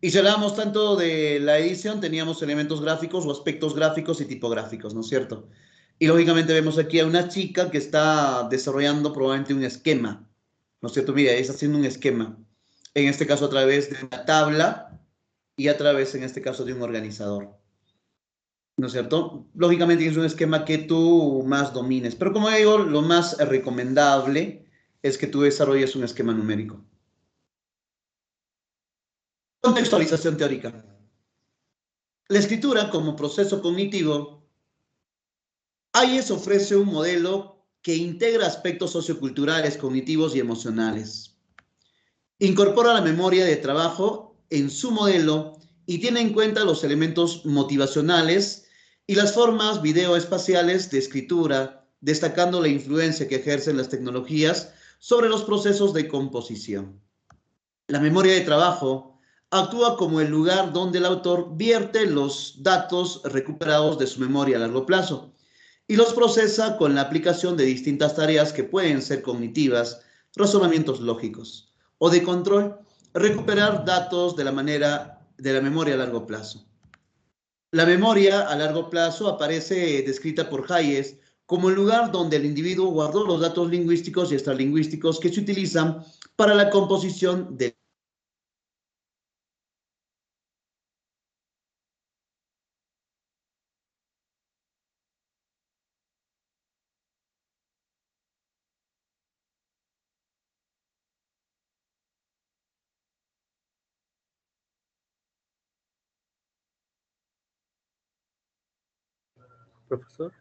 Y si hablábamos tanto de la edición, teníamos elementos gráficos o aspectos gráficos y tipográficos, ¿no es cierto? Y lógicamente vemos aquí a una chica que está desarrollando probablemente un esquema, ¿no es cierto? Mira, está haciendo un esquema, en este caso a través de una tabla y a través, en este caso, de un organizador, ¿no es cierto? Lógicamente es un esquema que tú más domines, pero como digo, lo más recomendable es que tú desarrolles un esquema numérico. Contextualización teórica. La escritura como proceso cognitivo, Hayes ofrece un modelo que integra aspectos socioculturales, cognitivos y emocionales. Incorpora la memoria de trabajo en su modelo y tiene en cuenta los elementos motivacionales y las formas videoespaciales de escritura, destacando la influencia que ejercen las tecnologías sobre los procesos de composición. La memoria de trabajo actúa como el lugar donde el autor vierte los datos recuperados de su memoria a largo plazo y los procesa con la aplicación de distintas tareas que pueden ser cognitivas, razonamientos lógicos o de control, recuperar datos de la memoria a largo plazo. La memoria a largo plazo aparece descrita por Hayes como el lugar donde el individuo guardó los datos lingüísticos y extralingüísticos que se utilizan para la composición de Profesor.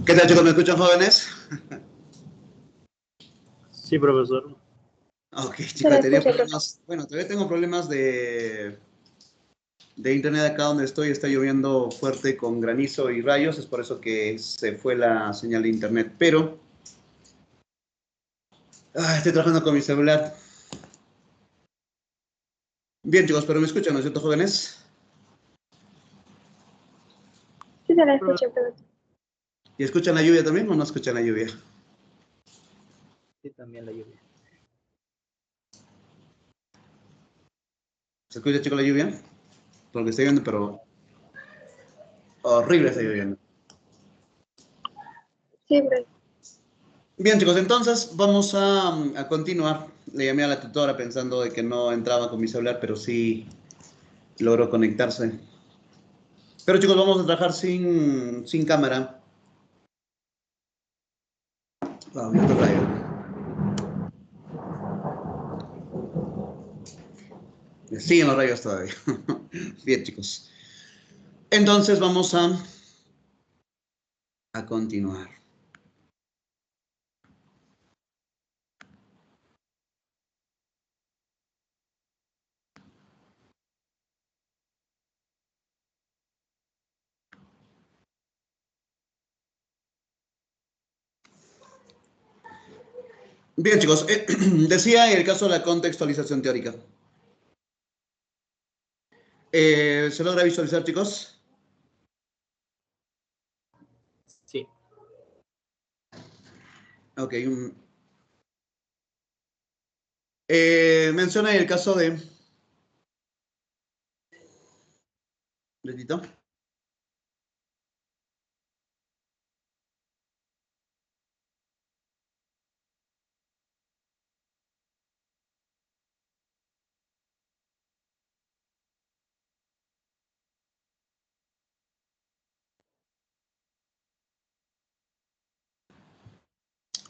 ¿Qué tal, chicos? ¿Me escuchan, jóvenes? Sí, profesor. Ok, Se chicos, la tenía escucha, problemas. Bueno, todavía tengo problemas de internet acá donde estoy. Está lloviendo fuerte con granizo y rayos. Es por eso que se fue la señal de internet. Pero estoy trabajando con mi celular. Bien, chicos, pero me escuchan, ¿no es cierto, jóvenes? Sí, se la escucha, profesor. ¿Y escuchan la lluvia también o no escuchan la lluvia? Sí, también la lluvia. ¿Se escucha, chicos, la lluvia? Porque estoy viendo, pero horrible está lloviendo. Sí, profesor. Bien, chicos, entonces vamos a continuar. Le llamé a la tutora pensando de que no entraba con mi celular, pero sí logró conectarse. Pero chicos, vamos a trabajar sin cámara. Wow, ya está rayo. Siguen los rayos todavía. Bien, chicos. Entonces vamos a continuar. Bien, chicos, decía en el caso de la contextualización teórica. ¿Se logra visualizar, chicos? Sí. Ok. Menciona el caso de... ¿Retito?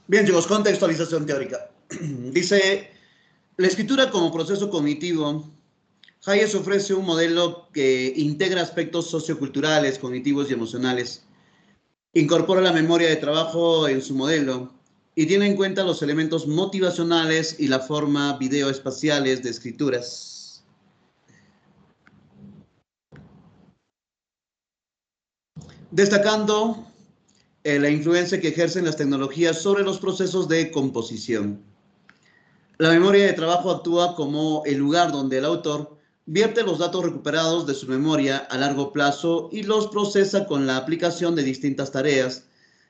Bien, chicos, contextualización teórica. Dice, la escritura como proceso cognitivo. Hayes ofrece un modelo que integra aspectos socioculturales, cognitivos y emocionales. Incorpora la memoria de trabajo en su modelo y tiene en cuenta los elementos motivacionales y la forma videoespaciales de escrituras. Destacando la influencia que ejercen las tecnologías sobre los procesos de composición. La memoria de trabajo actúa como el lugar donde el autor vierte los datos recuperados de su memoria a largo plazo y los procesa con la aplicación de distintas tareas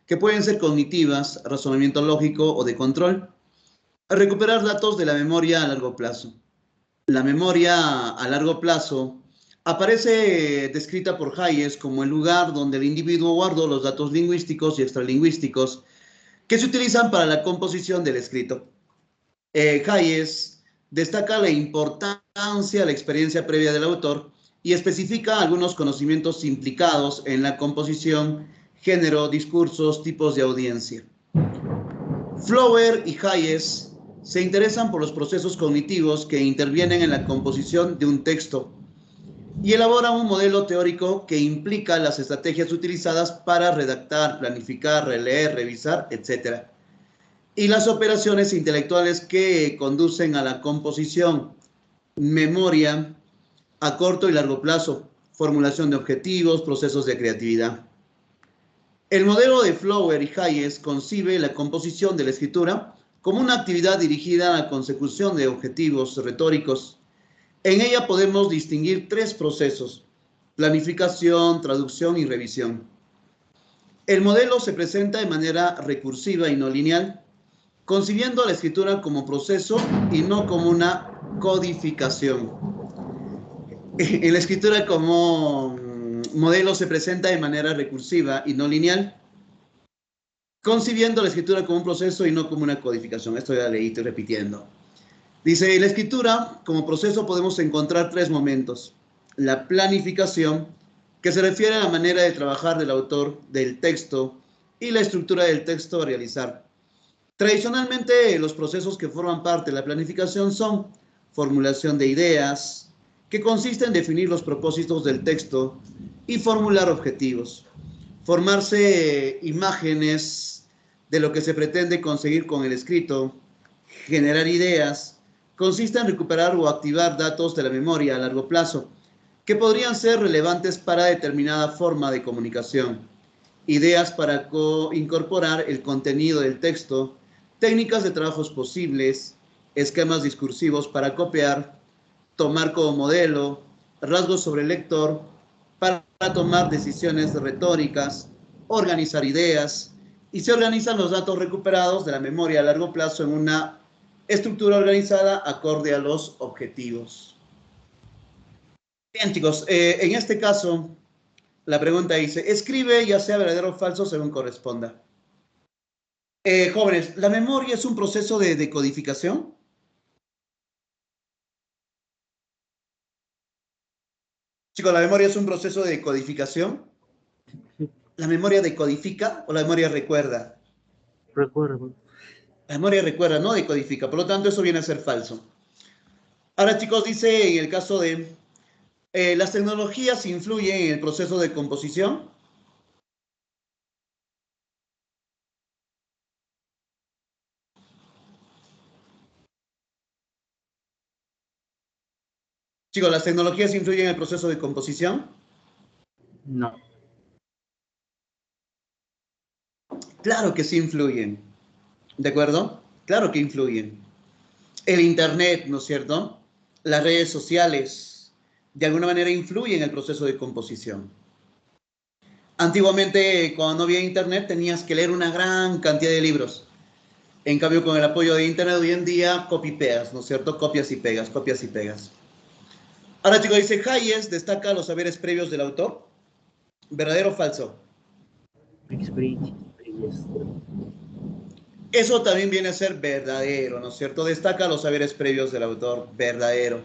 que pueden ser cognitivas, razonamiento lógico o de control. Recuperar datos de la memoria a largo plazo. La memoria a largo plazo aparece descrita por Hayes como el lugar donde el individuo guardó los datos lingüísticos y extralingüísticos que se utilizan para la composición del escrito. Hayes destaca la importancia de la experiencia previa del autor y especifica algunos conocimientos implicados en la composición, género, discursos, tipos de audiencia. Flower y Hayes se interesan por los procesos cognitivos que intervienen en la composición de un texto y elaboran un modelo teórico que implica las estrategias utilizadas para redactar, planificar, releer, revisar, etc. Y las operaciones intelectuales que conducen a la composición, memoria a corto y largo plazo, formulación de objetivos, procesos de creatividad. El modelo de Flower y Hayes concibe la composición de la escritura como una actividad dirigida a la consecución de objetivos retóricos. En ella podemos distinguir tres procesos: planificación, traducción y revisión. El modelo se presenta de manera recursiva y no lineal, concibiendo la escritura como proceso y no como una codificación. En la escritura como modelo se presenta de manera recursiva y no lineal, concibiendo la escritura como un proceso y no como una codificación. Esto ya leí, estoy repitiendo. Dice, en la escritura como proceso podemos encontrar tres momentos. La planificación, que se refiere a la manera de trabajar del autor del texto y la estructura del texto a realizar. Tradicionalmente, los procesos que forman parte de la planificación son formulación de ideas, que consiste en definir los propósitos del texto y formular objetivos. formarse imágenes de lo que se pretende conseguir con el escrito, generar ideas, consiste en recuperar o activar datos de la memoria a largo plazo que podrían ser relevantes para determinada forma de comunicación, ideas para incorporar el contenido del texto, técnicas de trabajos posibles, esquemas discursivos para copiar, tomar como modelo, rasgos sobre el lector, para tomar decisiones retóricas, organizar ideas, y se organizan los datos recuperados de la memoria a largo plazo en una estructura organizada acorde a los objetivos. Bien, chicos, en este caso, la pregunta dice, escribe ya sea verdadero o falso según corresponda. Jóvenes, ¿la memoria es un proceso de decodificación? Chicos, ¿la memoria es un proceso de decodificación? ¿La memoria decodifica o la memoria recuerda? Recuerdo. La memoria recuerda, no decodifica. Por lo tanto, eso viene a ser falso. Ahora, chicos, dice en el caso de las tecnologías influyen en el proceso de composición. Chicos, ¿las tecnologías influyen en el proceso de composición? No. Claro que sí influyen. ¿De acuerdo? Claro que influyen. El Internet, ¿no es cierto? Las redes sociales, de alguna manera influyen en el proceso de composición. Antiguamente, cuando no había Internet, tenías que leer una gran cantidad de libros. En cambio, con el apoyo de Internet hoy en día, copy-pegas, ¿no es cierto? Copias y pegas, copias y pegas. Ahora, chicos, dice, Hayes destaca los saberes previos del autor. ¿Verdadero o falso? Experiencia. Eso también viene a ser verdadero, ¿no es cierto? Destaca los saberes previos del autor. Verdadero.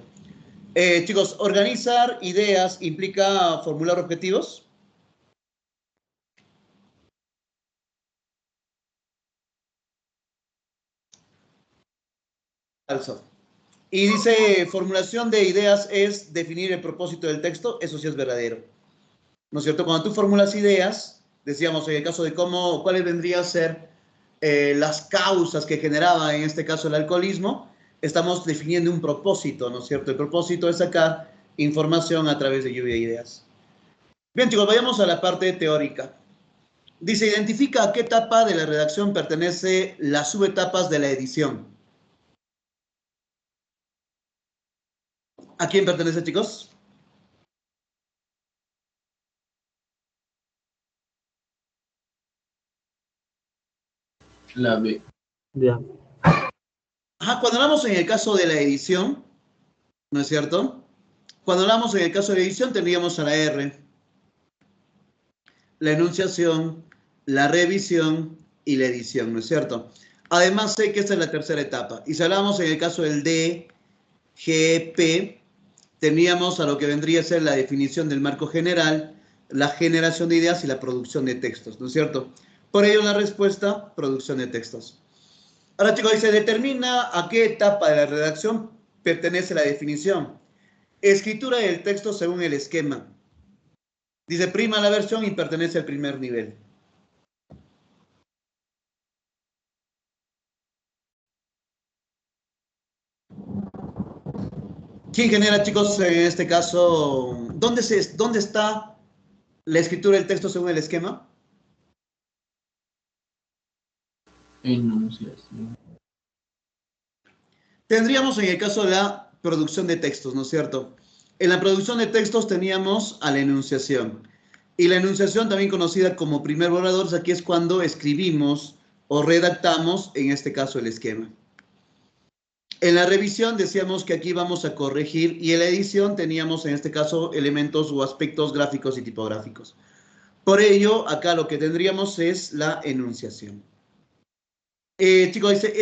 Chicos, organizar ideas implica formular objetivos. Falso. Y dice, formulación de ideas es definir el propósito del texto. Eso sí es verdadero. ¿No es cierto? Cuando tú formulas ideas, decíamos en el caso de cuáles vendrían a ser las causas que generaba en este caso el alcoholismo, estamos definiendo un propósito, ¿no es cierto? El propósito es sacar información a través de lluvia de ideas. Bien, chicos, vayamos a la parte teórica. Dice, identifica a qué etapa de la redacción pertenece las subetapas de la edición. ¿A quién pertenece, chicos? La B. Ya. Ajá, cuando hablamos en el caso de la edición, ¿no es cierto? Cuando hablamos en el caso de la edición, tendríamos a la R, la enunciación, la revisión y la edición, ¿no es cierto? Además, sé que esta es la tercera etapa. Y si hablamos en el caso del D, G, P, teníamos a lo que vendría a ser la definición del marco general, la generación de ideas y la producción de textos, ¿no es cierto? Por ello, la respuesta, producción de textos. Ahora, chicos, dice, determina a qué etapa de la redacción pertenece la definición. Escritura del texto según el esquema. Dice, prima la versión y pertenece al primer nivel. ¿Quién genera, chicos, en este caso? ¿Dónde está la escritura del texto según el esquema? Enunciación. Tendríamos en el caso de la producción de textos, ¿no es cierto? En la producción de textos teníamos a la enunciación. Y la enunciación, también conocida como primer borrador, aquí es cuando escribimos o redactamos, en este caso, el esquema. En la revisión decíamos que aquí vamos a corregir y en la edición teníamos en este caso elementos o aspectos gráficos y tipográficos. Por ello, acá lo que tendríamos es la enunciación. Chicos, dice,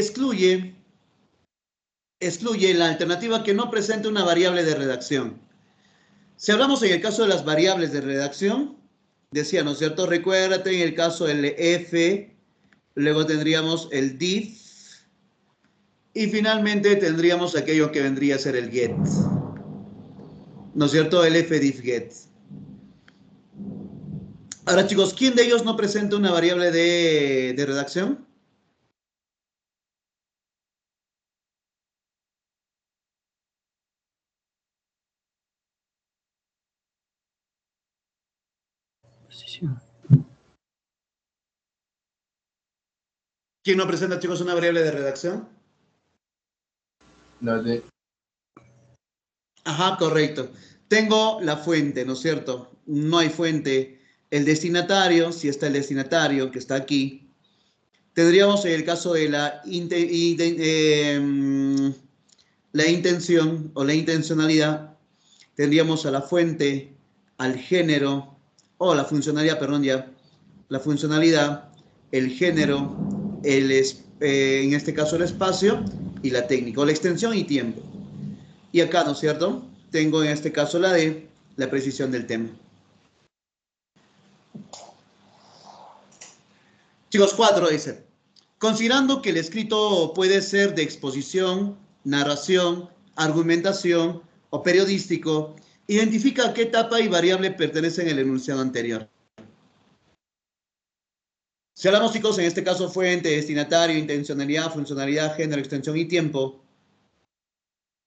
excluye la alternativa que no presente una variable de redacción. Si hablamos en el caso de las variables de redacción, decía, ¿no es cierto? Recuérdate en el caso del f, luego tendríamos el div, y finalmente tendríamos aquello que vendría a ser el get. ¿No es cierto? El fdiv get. Ahora, chicos, ¿quién de ellos no presenta una variable de redacción? Posición. ¿Quién no presenta, chicos, una variable de redacción? La D. Ajá, correcto. Tengo la fuente, ¿no es cierto? No hay fuente. El destinatario, si está el destinatario, que está aquí. Tendríamos en el caso de la intención o la intencionalidad, tendríamos a la fuente, al género, o la funcionalidad, perdón, ya. La funcionalidad, el género, en este caso el espacio y la técnica, o la extensión y tiempo. Y acá, ¿no es cierto? Tengo en este caso la D, la precisión del tema. Chicos, 4 dice, considerando que el escrito puede ser de exposición, narración, argumentación o periodístico, identifica a qué etapa y variable pertenece en el enunciado anterior. Si hablamos, chicos, en este caso fuente, destinatario, intencionalidad, funcionalidad, género, extensión y tiempo,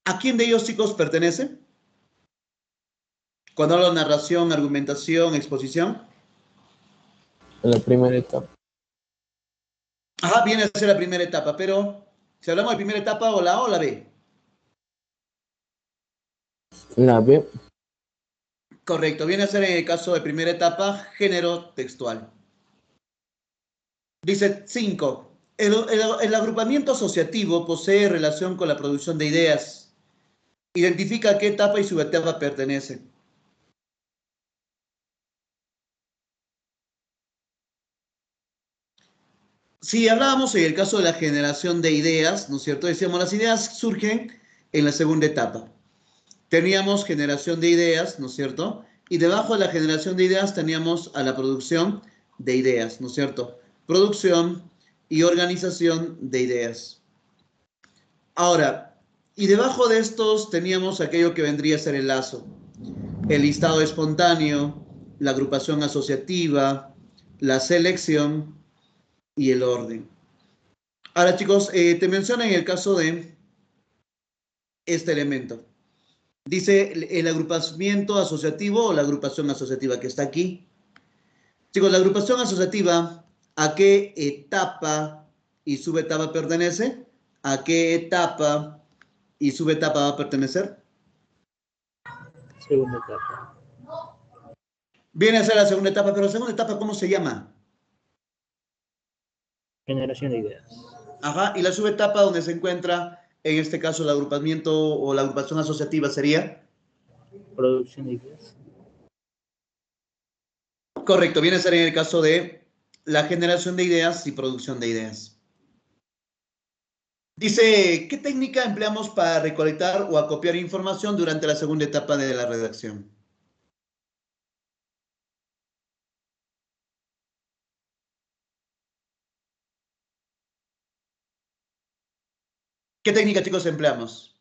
¿a quién de ellos, chicos, pertenece? Cuando hablo de narración, argumentación, exposición. La primera etapa. Ajá, viene a ser la primera etapa, pero si hablamos de primera etapa, o la A o la B. La B. Correcto, viene a ser en el caso de primera etapa, género textual. Dice 5. El agrupamiento asociativo posee relación con la producción de ideas. Identifica a qué etapa y subetapa pertenece. Si hablábamos en el caso de la generación de ideas, ¿no es cierto? Decíamos, las ideas surgen en la segunda etapa. Teníamos generación de ideas, ¿no es cierto? Y debajo de la generación de ideas teníamos a la producción de ideas, ¿no es cierto? Producción y organización de ideas. Ahora, y debajo de estos teníamos aquello que vendría a ser el lazo. El listado espontáneo, la agrupación asociativa, la selección y el orden. Ahora, chicos, te menciono en el caso de este elemento. Dice el agrupamiento asociativo o la agrupación asociativa que está aquí. Chicos, la agrupación asociativa, ¿a qué etapa y subetapa pertenece? ¿A qué etapa y subetapa va a pertenecer? Segunda etapa. Viene a ser la segunda etapa, pero la segunda etapa, ¿cómo se llama? Generación de ideas. Ajá, y la subetapa donde se encuentra, en este caso, el agrupamiento o la agrupación asociativa sería. Producción de ideas. Correcto, viene a ser en el caso de la generación de ideas y producción de ideas. Dice, ¿qué técnica empleamos para recolectar o acopiar información durante la segunda etapa de la redacción? ¿Qué técnica, chicos, empleamos?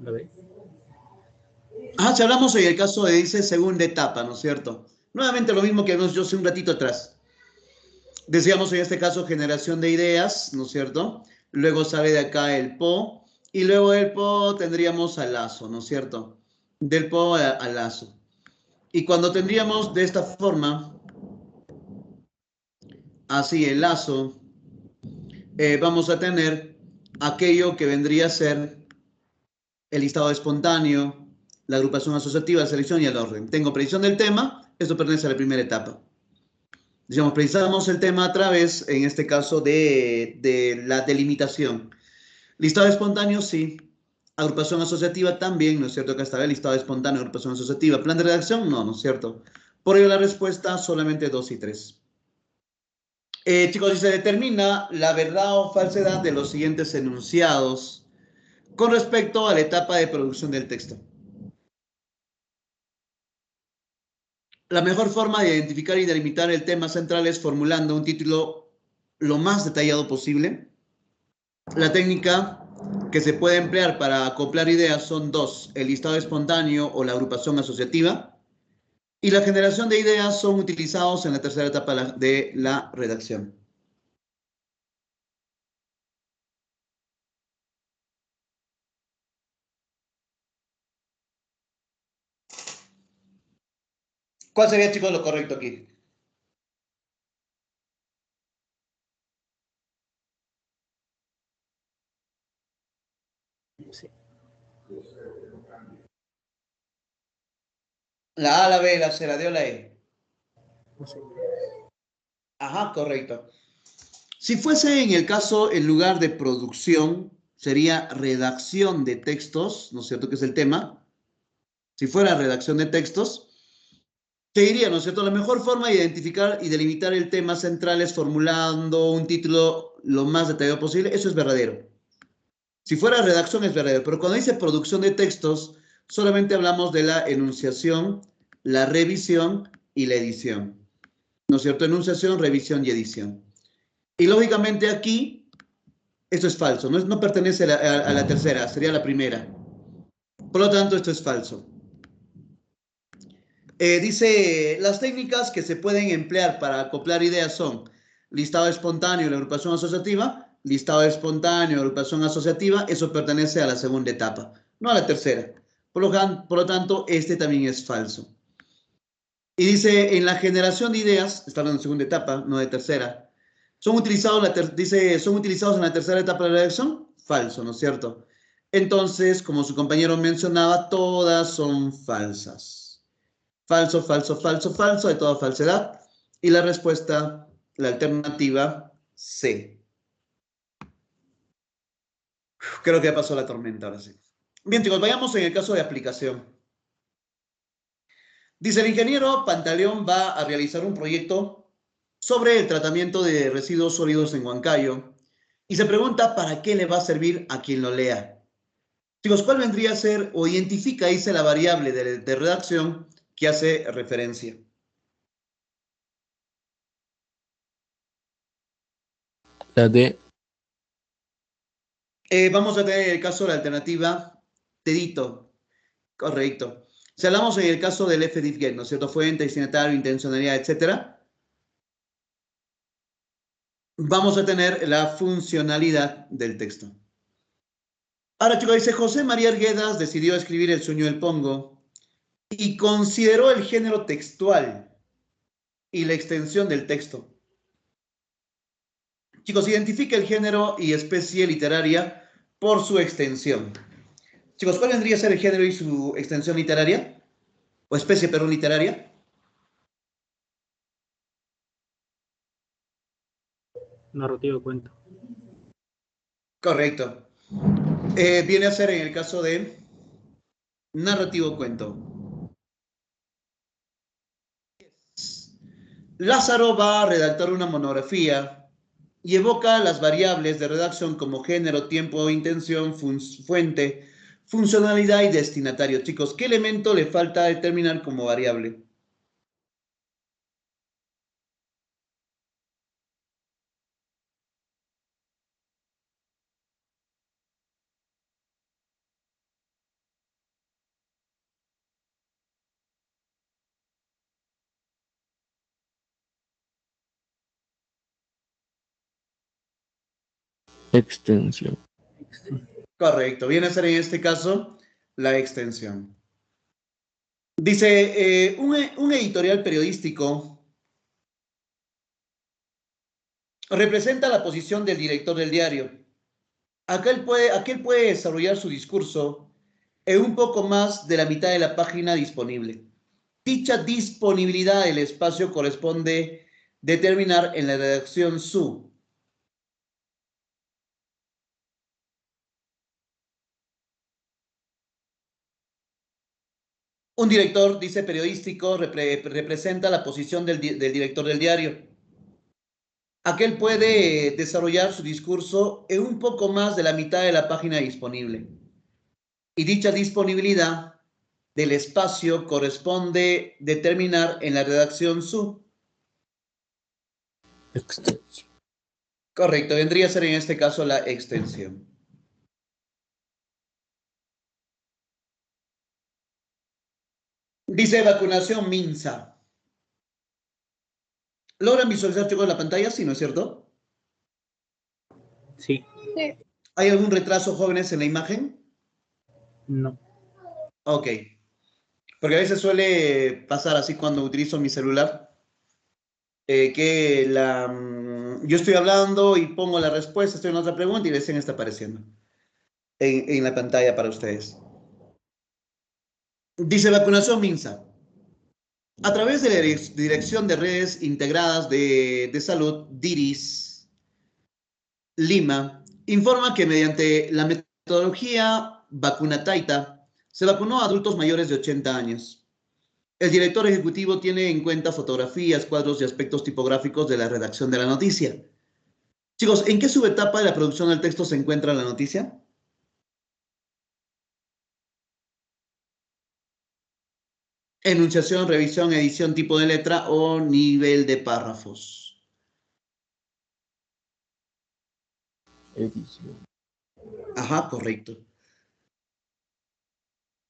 La B. Ah, si hablamos en el caso de, dice, segunda etapa, ¿no es cierto? Nuevamente lo mismo que vimos yo hace un ratito atrás. Decíamos en este caso generación de ideas, ¿no es cierto? Luego sale de acá el PO y luego del PO tendríamos al lazo, ¿no es cierto? Del PO al lazo. Y cuando tendríamos de esta forma, así el lazo, vamos a tener aquello que vendría a ser el listado espontáneo, la agrupación asociativa, la selección y el orden. Tengo precisión del tema, esto pertenece a la primera etapa. Digamos, precisamos el tema a través, en este caso, de la delimitación. Listado espontáneo, sí. Agrupación asociativa también, ¿no es cierto? Acá está el listado espontáneo, agrupación asociativa. Plan de redacción, no, ¿no es cierto? Por ello la respuesta solamente 2 y 3. Chicos, si se determina la verdad o falsedad de los siguientes enunciados con respecto a la etapa de producción del texto. La mejor forma de identificar y delimitar el tema central es formulando un título lo más detallado posible. La técnica que se puede emplear para acoplar ideas son dos: el listado espontáneo o la agrupación asociativa, y la generación de ideas son utilizados en la tercera etapa de la redacción. ¿Cuál sería, chicos, lo correcto aquí? Sí. La A, la B, la C, la D o la E. No sé. Ajá, correcto. Si fuese en el caso, en lugar de producción, sería redacción de textos, ¿no es cierto? Que es el tema. Si fuera redacción de textos, te diría, ¿no es cierto? La mejor forma de identificar y delimitar el tema central es formulando un título lo más detallado posible. Eso es verdadero. Si fuera redacción es verdadero, pero cuando dice producción de textos, solamente hablamos de la enunciación, la revisión y la edición. ¿No es cierto? Enunciación, revisión y edición. Y lógicamente aquí, esto es falso, no pertenece a la tercera, sería la primera. Por lo tanto, esto es falso. Dice, las técnicas que se pueden emplear para acoplar ideas son listado espontáneo y la agrupación asociativa. Listado espontáneo, agrupación asociativa, eso pertenece a la segunda etapa, no a la tercera. Por lo tanto, este también es falso. Y dice, en la generación de ideas, está hablando de segunda etapa, no de tercera, son utilizados en la tercera etapa de la redacción. Falso, ¿no es cierto? Entonces, como su compañero mencionaba, todas son falsas. Falso, falso, falso, falso, de toda falsedad. Y la respuesta, la alternativa C. Creo que ya pasó la tormenta ahora sí. Bien, chicos, vayamos en el caso de aplicación. Dice, el ingeniero Pantaleón va a realizar un proyecto sobre el tratamiento de residuos sólidos en Huancayo y se pregunta para qué le va a servir a quien lo lea. Chicos, ¿cuál vendría a ser o identifica, dice, la variable de redacción que hace referencia? La D. Vamos a tener el caso de la alternativa Tedito. Correcto. Si hablamos en el caso del FDIF-GET, ¿no es cierto? Fuente, destinatario, intencionalidad, etcétera. Vamos a tener la funcionalidad del texto. Ahora, chicos, dice, José María Arguedas decidió escribir El sueño del Pongo y consideró el género textual y la extensión del texto. Chicos, identifica el género y especie literaria por su extensión. Chicos, ¿cuál vendría a ser el género y su extensión literaria? O especie, perdón, literaria. Narrativo cuento. Correcto. Viene a ser en el caso de narrativo cuento. Lázaro va a redactar una monografía y evoca las variables de redacción como género, tiempo, intención, fuente, funcionalidad y destinatario. Chicos, ¿qué elemento le falta determinar como variable? Extensión. Correcto, viene a ser en este caso la extensión. Dice, un editorial periodístico representa la posición del director del diario. Aquel puede desarrollar su discurso en un poco más de la mitad de la página disponible. Dicha disponibilidad del espacio corresponde determinar en la redacción su. Un director, dice periodístico, representa la posición del director del diario. Aquel puede desarrollar su discurso en un poco más de la mitad de la página disponible. Y dicha disponibilidad del espacio corresponde determinar en la redacción su? Extensión. Correcto, vendría a ser en este caso la extensión. Dice vacunación MINSA. ¿Logran visualizar, chicos, la pantalla? Sí, ¿no es cierto? Sí. Sí. ¿Hay algún retraso, jóvenes, en la imagen? No. Ok. Porque a veces suele pasar así cuando utilizo mi celular, yo estoy hablando y pongo la respuesta, estoy en otra pregunta y recién está apareciendo en la pantalla para ustedes. Dice vacunación MINSA. A través de la Dirección de Redes Integradas de Salud, DIRIS, Lima, informa que mediante la metodología vacuna-taita se vacunó a adultos mayores de 80 años. El director ejecutivo tiene en cuenta fotografías, cuadros y aspectos tipográficos de la redacción de la noticia. Chicos, ¿en qué subetapa de la producción del texto se encuentra la noticia? Enunciación, revisión, edición, tipo de letra o nivel de párrafos. Edición. Ajá, correcto.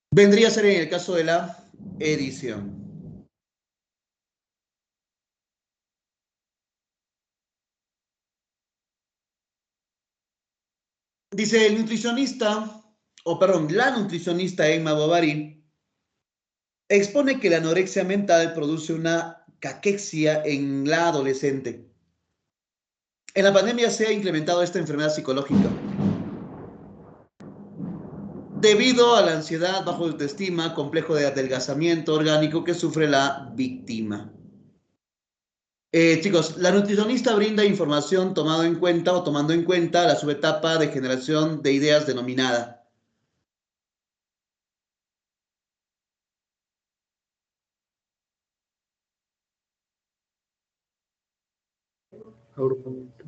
Vendría a ser en el caso de la edición. Dice el nutricionista, la nutricionista Emma Bovary, expone que la anorexia mental produce una caquexia en la adolescente. En la pandemia se ha incrementado esta enfermedad psicológica debido a la ansiedad, bajo autoestima, complejo de adelgazamiento orgánico que sufre la víctima. Chicos, la nutricionista brinda información tomando en cuenta la subetapa de generación de ideas denominada. Agrupamiento.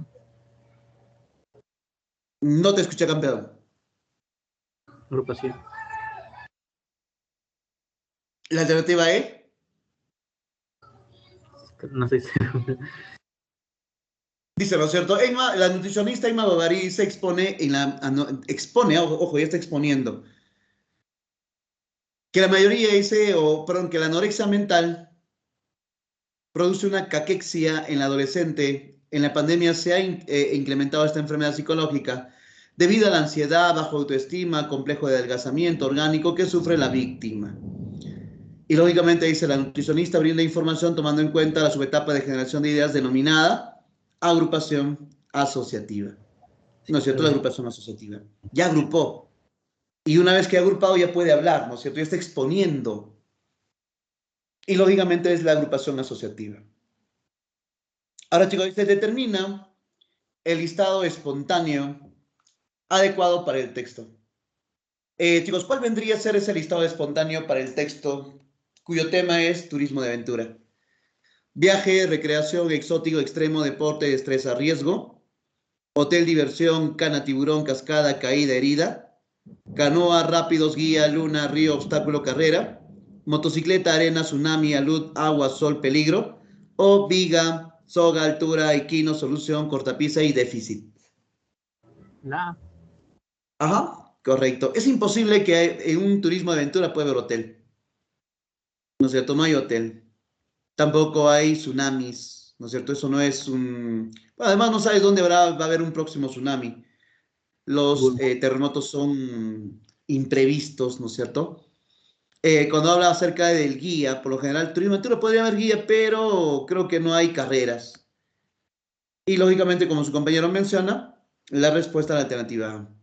No te escuché, campeón. Agrupación. La alternativa E. No sé si. Dice, ¿no es cierto? La nutricionista Emma Bovary se expone ojo, ya está exponiendo, que la mayoría que la anorexia mental produce una caquexia en la adolescente. En la pandemia se ha incrementado esta enfermedad psicológica debido a la ansiedad, bajo autoestima, complejo de adelgazamiento orgánico que sufre la víctima. Y lógicamente dice, la nutricionista brinda información tomando en cuenta la subetapa de generación de ideas denominada agrupación asociativa. ¿No es cierto? La agrupación asociativa. Ya agrupó. Y una vez que ha agrupado ya puede hablar, ¿no es cierto? Ya está exponiendo. Y lógicamente es la agrupación asociativa. Ahora, chicos, se determina el listado espontáneo adecuado para el texto. Chicos, ¿cuál vendría a ser ese listado espontáneo para el texto cuyo tema es turismo de aventura? Viaje, recreación, exótico, extremo, deporte, destreza, riesgo. Hotel, diversión, cana, tiburón, cascada, caída, herida. Canoa, rápidos, guía, luna, río, obstáculo, carrera. Motocicleta, arena, tsunami, alud, agua, sol, peligro. O viga, soga, altura, equino, solución, cortapisa y déficit. La. Ajá, correcto. Es imposible que en un turismo de aventura pueda haber hotel. ¿No es cierto? No hay hotel. Tampoco hay tsunamis, ¿no es cierto? Eso no es un... Bueno, además no sabes dónde va a haber un próximo tsunami. Los terremotos son imprevistos, ¿no es cierto? Cuando habla acerca del guía, por lo general, turismo de aventura podría haber guía, pero creo que no hay carreras. Y lógicamente, como su compañero menciona, la respuesta a la alternativa A.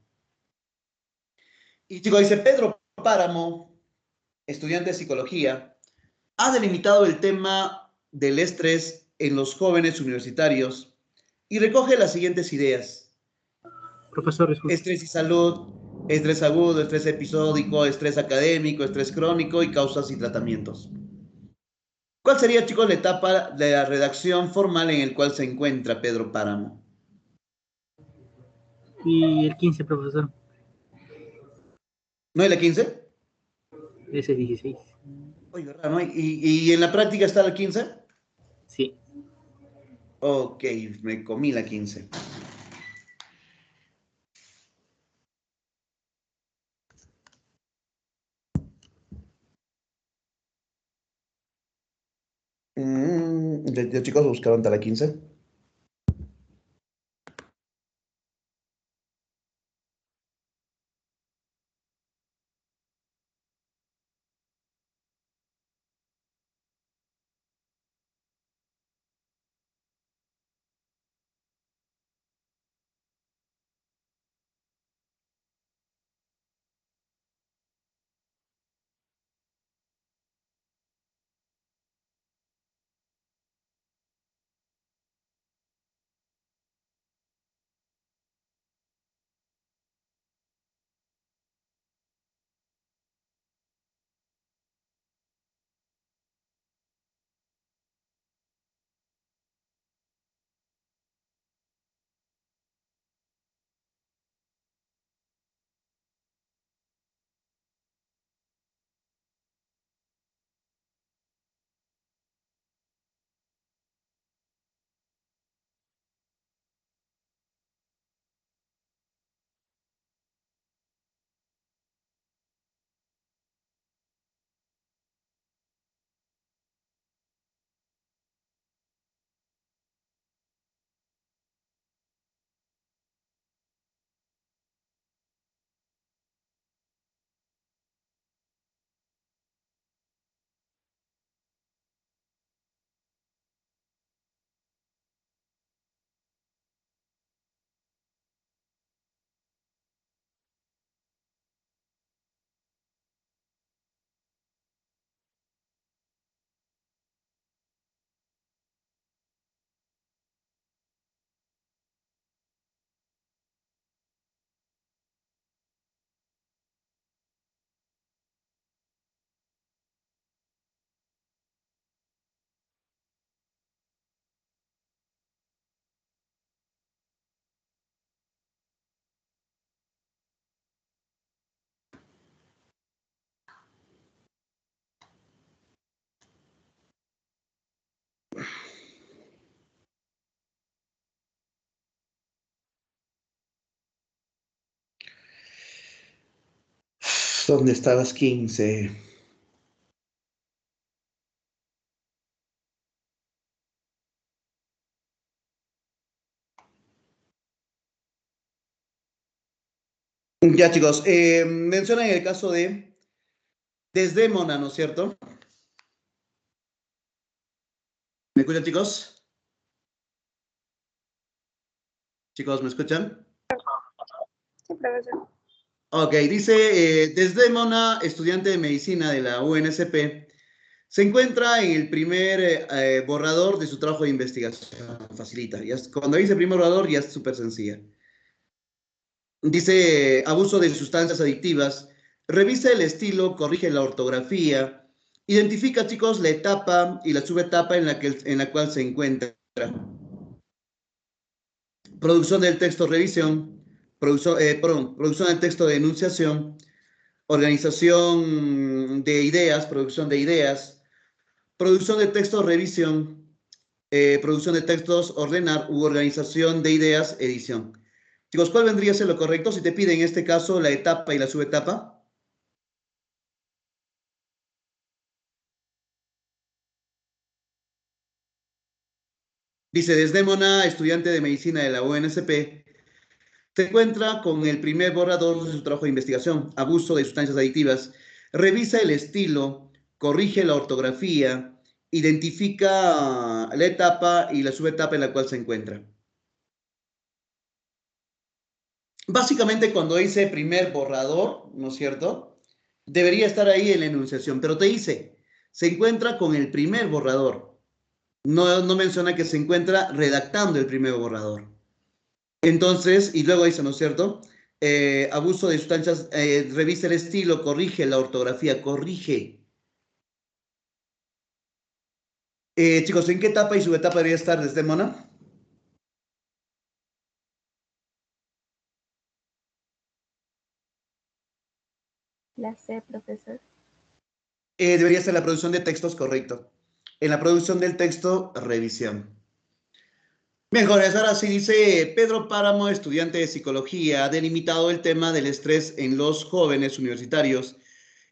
Y chico, dice Pedro Páramo, estudiante de psicología, ha delimitado el tema del estrés en los jóvenes universitarios y recoge las siguientes ideas. Profesor, disculpe. Estrés y salud, estrés agudo, estrés episódico, estrés académico, estrés crónico y causas y tratamientos. ¿Cuál sería, chicos, la etapa de la redacción formal en el cual se encuentra Pedro Páramo? Y el 15, profesor. ¿No es la 15? Ese es 16. Oye, raro, ¿no? ¿Y en la práctica está la 15? Sí. Ok, me comí la 15. Los chicos buscaron hasta la 15. ¿Dónde estabas 15? Ya, chicos, mencionan el caso de Desdémona, ¿no es cierto? ¿Me escuchan, chicos? Chicos, ¿me escuchan? Sí, profesor. Ok, dice Desdémona, estudiante de medicina de la UNSP, se encuentra en el primer borrador de su trabajo de investigación. Facilita. Cuando dice primer borrador, ya es súper sencilla. Dice abuso de sustancias adictivas. Revisa el estilo, corrige la ortografía. Identifica, chicos, la etapa y la subetapa en la cual se encuentra. Producción del texto, revisión. Producción del texto de enunciación. Organización de ideas, producción de ideas. Producción de texto, revisión. Producción de textos, ordenar u organización de ideas, edición. Chicos, ¿cuál vendría a ser lo correcto si te pide en este caso la etapa y la subetapa? Dice Desdémona, estudiante de medicina de la UNSP, se encuentra con el primer borrador de su trabajo de investigación, abuso de sustancias adictivas. Revisa el estilo, corrige la ortografía, identifica la etapa y la subetapa en la cual se encuentra. Básicamente cuando dice primer borrador, ¿no es cierto? Debería estar ahí en la enunciación, pero te dice, se encuentra con el primer borrador. No menciona que se encuentra redactando el primer borrador. Entonces, y luego dice, ¿no es cierto? Abuso de sustancias, revisa el estilo, corrige la ortografía, corrige. Chicos, ¿en qué etapa y subetapa debería estar Desdémona? La C, profesor. Debería ser la producción de textos, correcto. En la producción del texto, revisión. Mejores, ahora sí dice Pedro Páramo, estudiante de psicología, ha delimitado el tema del estrés en los jóvenes universitarios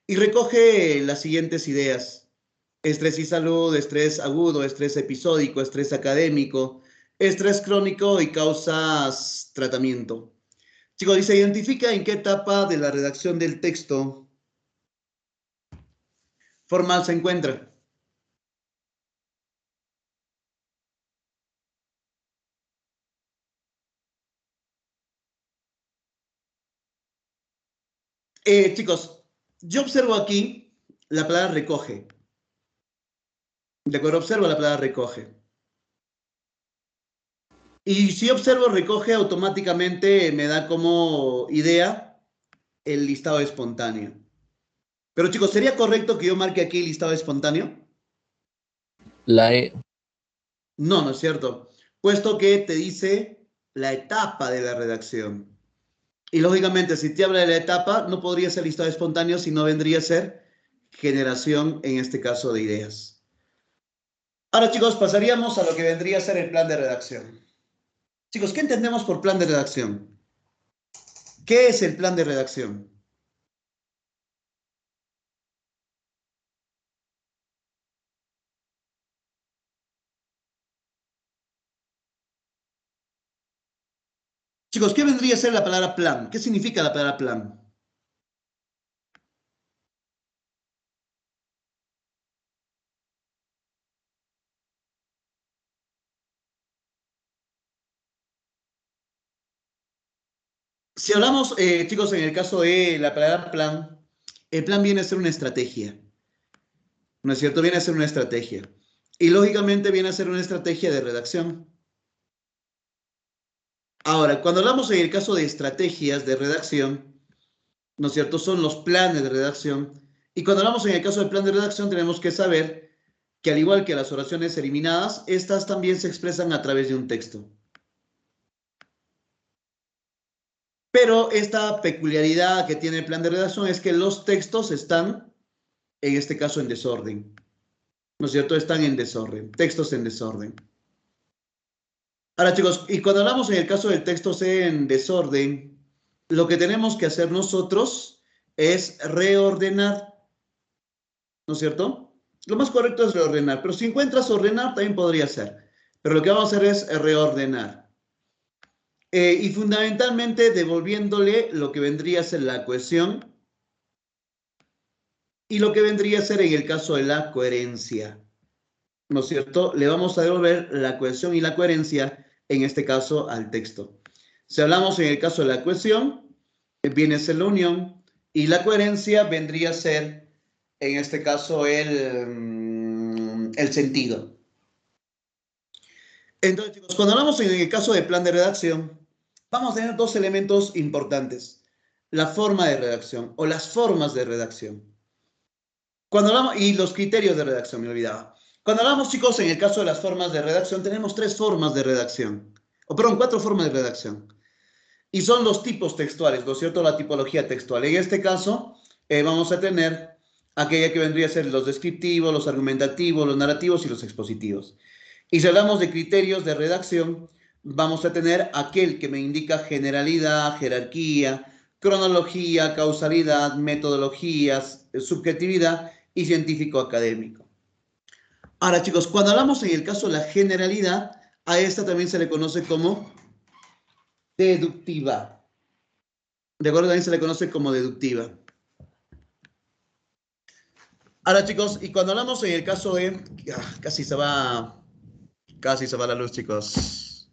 y recoge las siguientes ideas. Estrés y salud, estrés agudo, estrés episódico, estrés académico, estrés crónico y causas tratamiento. Chicos, dice, identifica en qué etapa de la redacción del texto formal se encuentra. Chicos, yo observo aquí la palabra recoge. De acuerdo, observo la palabra recoge. Y si observo recoge, automáticamente me da como idea el listado espontáneo. Pero chicos, ¿sería correcto que yo marque aquí el listado espontáneo? La E. No, no es cierto. Puesto que te dice la etapa de la redacción. Y lógicamente, si te habla de la etapa, no podría ser listado espontáneo, sino vendría a ser generación, en este caso, de ideas. Ahora, chicos, pasaríamos a lo que vendría a ser el plan de redacción. Chicos, ¿qué entendemos por plan de redacción? ¿Qué es el plan de redacción? Chicos, ¿qué vendría a ser la palabra plan? ¿Qué significa la palabra plan? Si hablamos, chicos, en el caso de la palabra plan, el plan viene a ser una estrategia, ¿no es cierto? Viene a ser una estrategia. Y lógicamente viene a ser una estrategia de redacción. Ahora, cuando hablamos en el caso de estrategias de redacción, ¿no es cierto? Son los planes de redacción. Y cuando hablamos en el caso del plan de redacción, tenemos que saber que al igual que las oraciones eliminadas, estas también se expresan a través de un texto. Pero esta peculiaridad que tiene el plan de redacción es que los textos están, en este caso, en desorden. ¿No es cierto? Están en desorden, textos en desorden. Ahora, chicos, y cuando hablamos en el caso del texto en desorden, lo que tenemos que hacer nosotros es reordenar, ¿no es cierto? Lo más correcto es reordenar, pero si encuentras ordenar también podría ser. Pero lo que vamos a hacer es reordenar. Y fundamentalmente devolviéndole lo que vendría a ser la cohesión y lo que vendría a ser en el caso de la coherencia, ¿no es cierto? Le vamos a devolver la cohesión y la coherencia, en este caso, al texto. Si hablamos en el caso de la cohesión, viene a ser la unión y la coherencia vendría a ser, en este caso, el sentido. Entonces, chicos, cuando hablamos en el caso de plan de redacción, vamos a tener dos elementos importantes. La forma de redacción o las formas de redacción. Cuando hablamos, y los criterios de redacción, me olvidaba. Cuando hablamos, chicos, en el caso de las formas de redacción, tenemos tres formas de redacción. O, perdón, cuatro formas de redacción. Y son los tipos textuales, ¿no es cierto? La tipología textual. En este caso, vamos a tener aquella que vendría a ser los descriptivos, los argumentativos, los narrativos y los expositivos. Y si hablamos de criterios de redacción, vamos a tener aquel que me indica generalidad, jerarquía, cronología, causalidad, metodologías, subjetividad y científico académico. Ahora, chicos, cuando hablamos en el caso de la generalidad, a esta también se le conoce como deductiva. De acuerdo, también se le conoce como deductiva. Ahora, chicos, y cuando hablamos en el caso de... Casi se va la luz, chicos.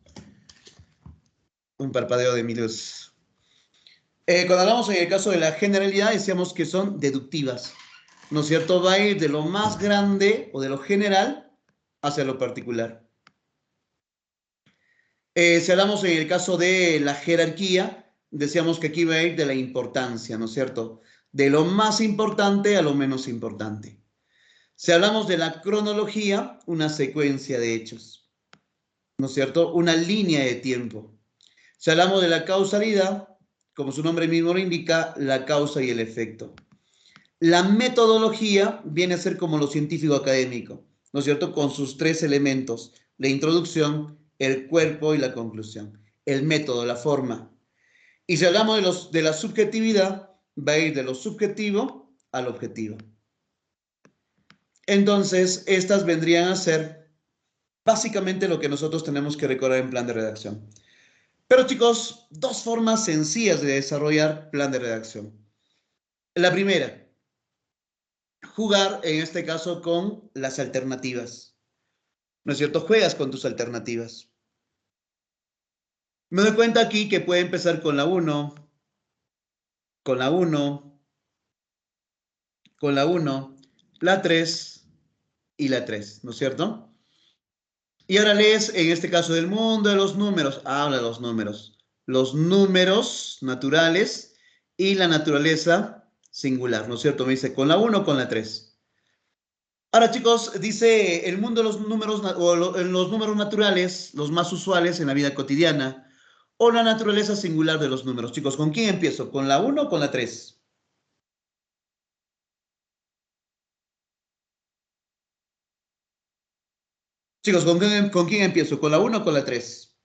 Un parpadeo de mi luz. Cuando hablamos en el caso de la generalidad, decíamos que son deductivas. ¿No es cierto? Va a ir de lo más grande o de lo general hacia lo particular. Si hablamos en el caso de la jerarquía, decíamos que aquí va a ir de la importancia, ¿no es cierto? De lo más importante a lo menos importante. Si hablamos de la cronología, una secuencia de hechos, ¿no es cierto? Una línea de tiempo. Si hablamos de la causalidad, como su nombre mismo lo indica, la causa y el efecto. La metodología viene a ser como lo científico académico, ¿no es cierto? Con sus tres elementos, la introducción, el cuerpo y la conclusión. El método, la forma. Y si hablamos de la subjetividad, va a ir de lo subjetivo al objetivo. Entonces, estas vendrían a ser básicamente lo que nosotros tenemos que recordar en plan de redacción. Pero chicos, dos formas sencillas de desarrollar plan de redacción. La primera, jugar en este caso con las alternativas. ¿No es cierto? Juegas con tus alternativas. Me doy cuenta aquí que puede empezar con la 1, con la 1, con la 1, la 3 y la 3, ¿no es cierto? Y ahora lees, en este caso del mundo de los números, habla de los números naturales y la naturaleza singular, ¿no es cierto? Me dice con la 1 o con la 3. Ahora, chicos, dice el mundo de los números los números naturales, los más usuales en la vida cotidiana, o la naturaleza singular de los números. Chicos, ¿con quién empiezo? ¿Con la 1 o con la 3? Chicos, ¿con quién empiezo? ¿Con la 1 o con la 3?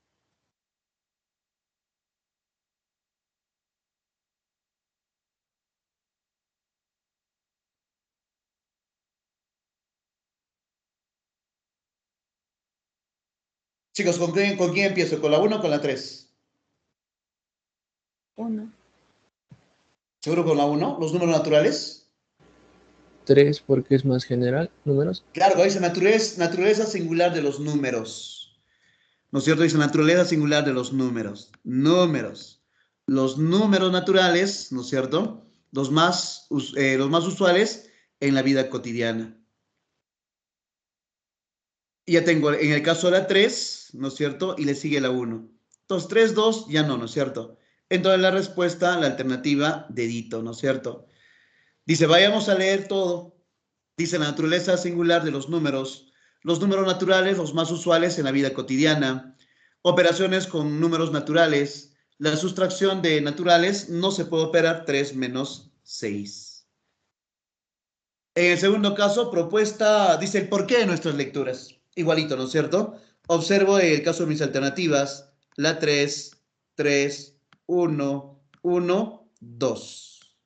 Chicos, con quién empiezo? ¿Con la 1 o con la 3? Uno. ¿Seguro con la 1? ¿Los números naturales? 3 porque es más general, números. Claro, dice naturaleza singular de los números. ¿No es cierto? Dice naturaleza singular de los números. Números. Los números naturales, ¿no es cierto? Los más usuales en la vida cotidiana. Y ya tengo en el caso de la 3, ¿no es cierto? Y le sigue la 1. Entonces, 3, 2, ya no, ¿no es cierto? Entonces, la respuesta, la alternativa, dedito, ¿no es cierto? Dice, vayamos a leer todo. Dice la naturaleza singular de los números naturales, los más usuales en la vida cotidiana, operaciones con números naturales, la sustracción de naturales, no se puede operar 3 menos 6. En el segundo caso, propuesta, dice el porqué de nuestras lecturas. Igualito, ¿no es cierto? Observo el caso de mis alternativas, la 3, 3, 1, 1, 2.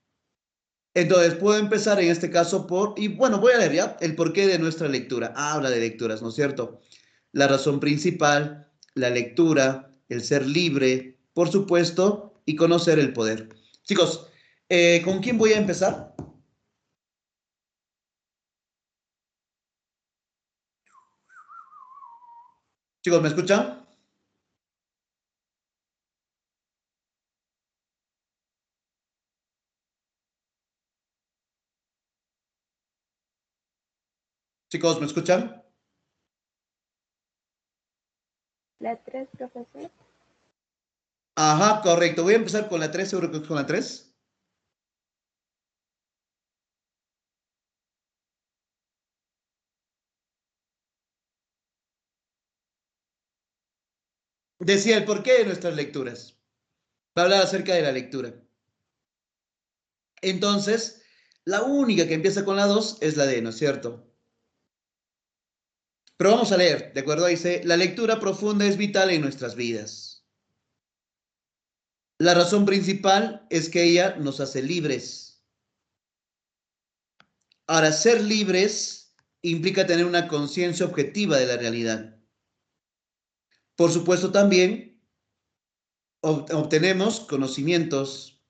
Entonces, puedo empezar en este caso y bueno, voy a leer ya el porqué de nuestra lectura. Habla de lecturas, ¿no es cierto? La razón principal, la lectura, el ser libre, por supuesto, y conocer el poder. Chicos, ¿con quién voy a empezar? Chicos, ¿me escuchan? Chicos, ¿me escuchan? La 3, profesor. Ajá, correcto. Voy a empezar con la 3, seguro que es con la 3. Decía el porqué de nuestras lecturas. Va a hablar acerca de la lectura. Entonces, la única que empieza con la 2 es la D, ¿no es cierto? Pero vamos a leer, ¿de acuerdo? Dice, la lectura profunda es vital en nuestras vidas. La razón principal es que ella nos hace libres. Ahora, ser libres implica tener una conciencia objetiva de la realidad. Por supuesto, también obtenemos conocimientos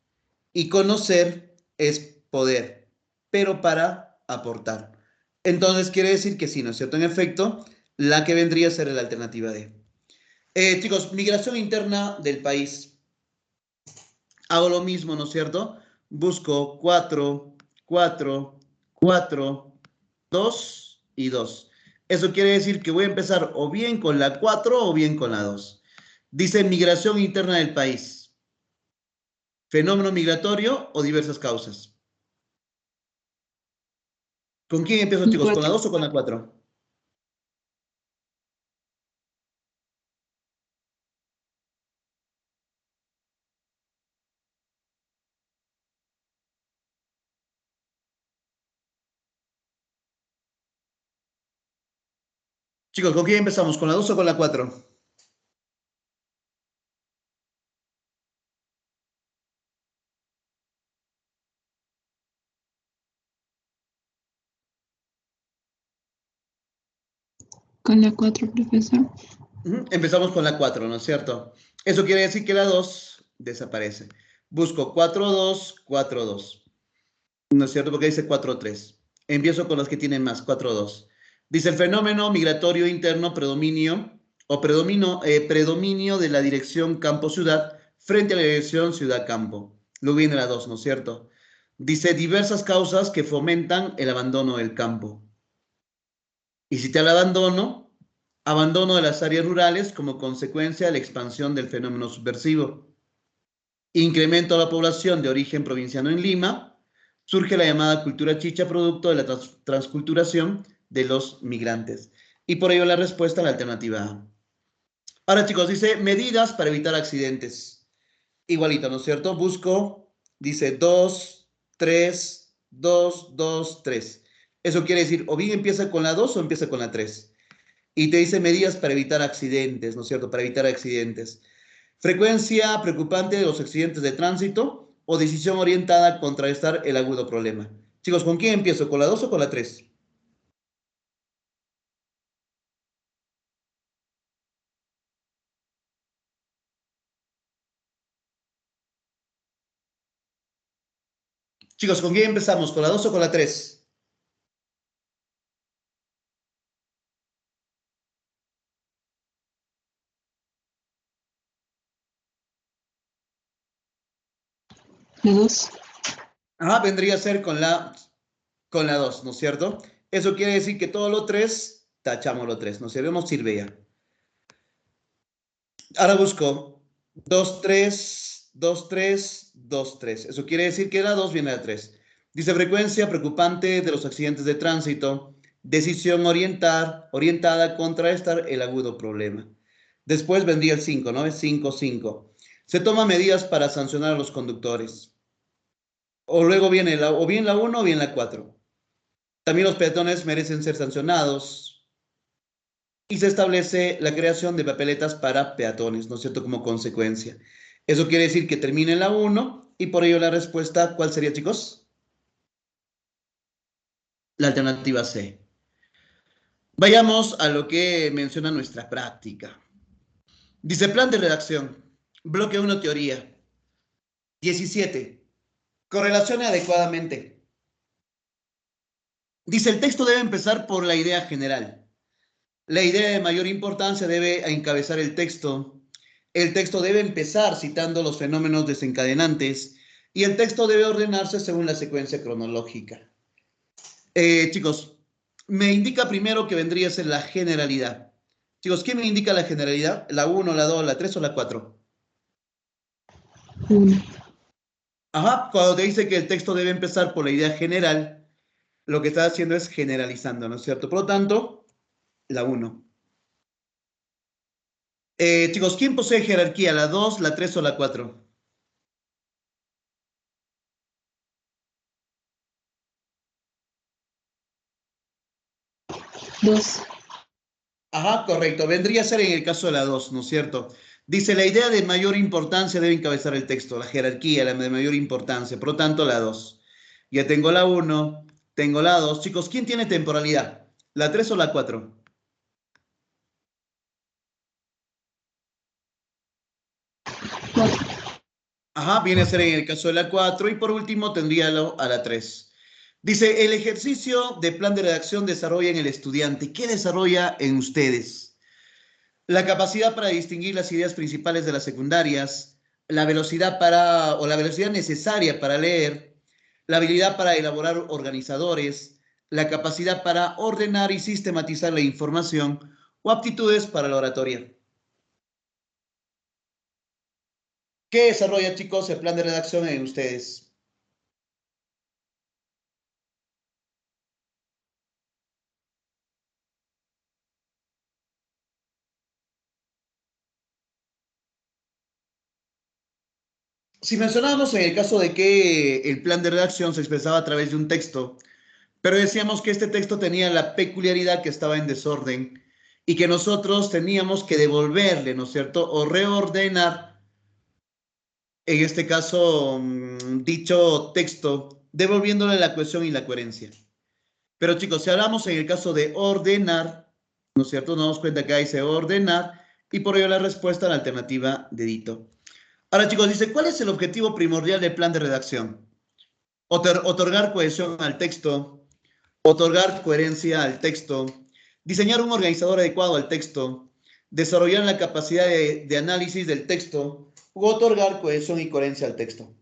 y conocer es poder, pero para aportar. Entonces, quiere decir que sí, ¿no es cierto? En efecto, la que vendría a ser la alternativa D. Chicos, migración interna del país. Hago lo mismo, ¿no es cierto? Busco 4, 4, 4, 2 y 2. Eso quiere decir que voy a empezar o bien con la 4 o bien con la 2. Dice migración interna del país. Fenómeno migratorio o diversas causas. ¿Con quién empiezo, chicos? ¿Con la 4. 2 o con la 4? Chicos, ¿con quién empezamos? ¿Con la 2 o con la 4? Con la 4, profesor. Empezamos con la 4, ¿no es cierto? Eso quiere decir que la 2 desaparece. Busco 4, 2, 4, 2. ¿No es cierto? Porque dice 4, 3. Empiezo con los que tienen más, 4, 2. Dice el fenómeno migratorio interno predominio predominio de la dirección campo-ciudad frente a la dirección ciudad-campo. Luego viene la 2, ¿no es cierto? Dice diversas causas que fomentan el abandono del campo. Y si te habla de abandono de las áreas rurales como consecuencia de la expansión del fenómeno subversivo. Incremento de la población de origen provinciano en Lima. Surge la llamada cultura chicha producto de la transculturación de los migrantes. Y por ello la respuesta a la alternativa A. Ahora, chicos, dice medidas para evitar accidentes. Igualito, ¿no es cierto? Busco, dice 2, 3, 2, 2, 3. Eso quiere decir, o bien empieza con la 2 o empieza con la 3. Y te dice medidas para evitar accidentes, ¿no es cierto? Para evitar accidentes. Frecuencia preocupante de los accidentes de tránsito o decisión orientada a contrarrestar el agudo problema. Chicos, ¿con quién empiezo? ¿Con la 2 o con la 3? Chicos, ¿con quién empezamos? ¿Con la 2 o con la 3? La 2. Ajá, vendría a ser con la 2, ¿no es cierto? Eso quiere decir que todo lo 3, tachamos lo 3, ¿no sirve? Nos sirve ya. Ahora busco 2, 3, 2, 3, 2, 3. Eso quiere decir que la 2 viene a la 3. Dice frecuencia preocupante de los accidentes de tránsito, decisión orientada a contrarrestar el agudo problema. Después vendría el 5, ¿no? Es 5, 5. Se toman medidas para sancionar a los conductores. O luego viene o bien la 1 o bien la 4. También los peatones merecen ser sancionados. Y se establece la creación de papeletas para peatones, ¿no es cierto? Como consecuencia. Eso quiere decir que termine la 1 y por ello la respuesta, ¿cuál sería, chicos? La alternativa C. Vayamos a lo que menciona nuestra práctica. Dice plan de redacción, bloque 1, teoría. 17. Correlacione adecuadamente. Dice el texto debe empezar por la idea general. La idea de mayor importancia debe encabezar el texto. El texto debe empezar citando los fenómenos desencadenantes y el texto debe ordenarse según la secuencia cronológica. Chicos, me indica primero que vendría a ser la generalidad. Chicos, ¿qué me indica la generalidad? ¿La 1, la 2, la 3 o la 4? 1. Ajá, cuando te dice que el texto debe empezar por la idea general, lo que está haciendo es generalizando, ¿no es cierto? Por lo tanto, la 1. Chicos, ¿quién posee jerarquía? ¿La 2, la 3 o la 4? Dos. Ajá, correcto. Vendría a ser en el caso de la 2, ¿no es cierto? Dice, la idea de mayor importancia debe encabezar el texto, la jerarquía, la de mayor importancia, por lo tanto la 2. Ya tengo la 1, tengo la 2. Chicos, ¿quién tiene temporalidad? ¿La 3 o la 4? 4. Ajá, viene a ser en el caso de la 4 y por último tendría a la 3. Dice, el ejercicio de plan de redacción desarrolla en el estudiante. ¿Qué desarrolla en ustedes? La capacidad para distinguir las ideas principales de las secundarias, la velocidad la velocidad necesaria para leer, la habilidad para elaborar organizadores, la capacidad para ordenar y sistematizar la información o aptitudes para la oratoria. ¿Qué desarrolla, chicos, el plan de redacción en ustedes? Si mencionábamos en el caso de que el plan de redacción se expresaba a través de un texto, pero decíamos que este texto tenía la peculiaridad que estaba en desorden y que nosotros teníamos que devolverle, ¿no es cierto? O reordenar, en este caso, dicho texto, devolviéndole la cohesión y la coherencia. Pero chicos, si hablamos en el caso de ordenar, ¿no es cierto? Nos damos cuenta que ahí dice ordenar y por ello la respuesta a la alternativa dedito. Ahora chicos, dice, ¿cuál es el objetivo primordial del plan de redacción? Otorgar cohesión al texto, otorgar coherencia al texto, diseñar un organizador adecuado al texto, desarrollar la capacidad de análisis del texto u otorgar cohesión y coherencia al texto.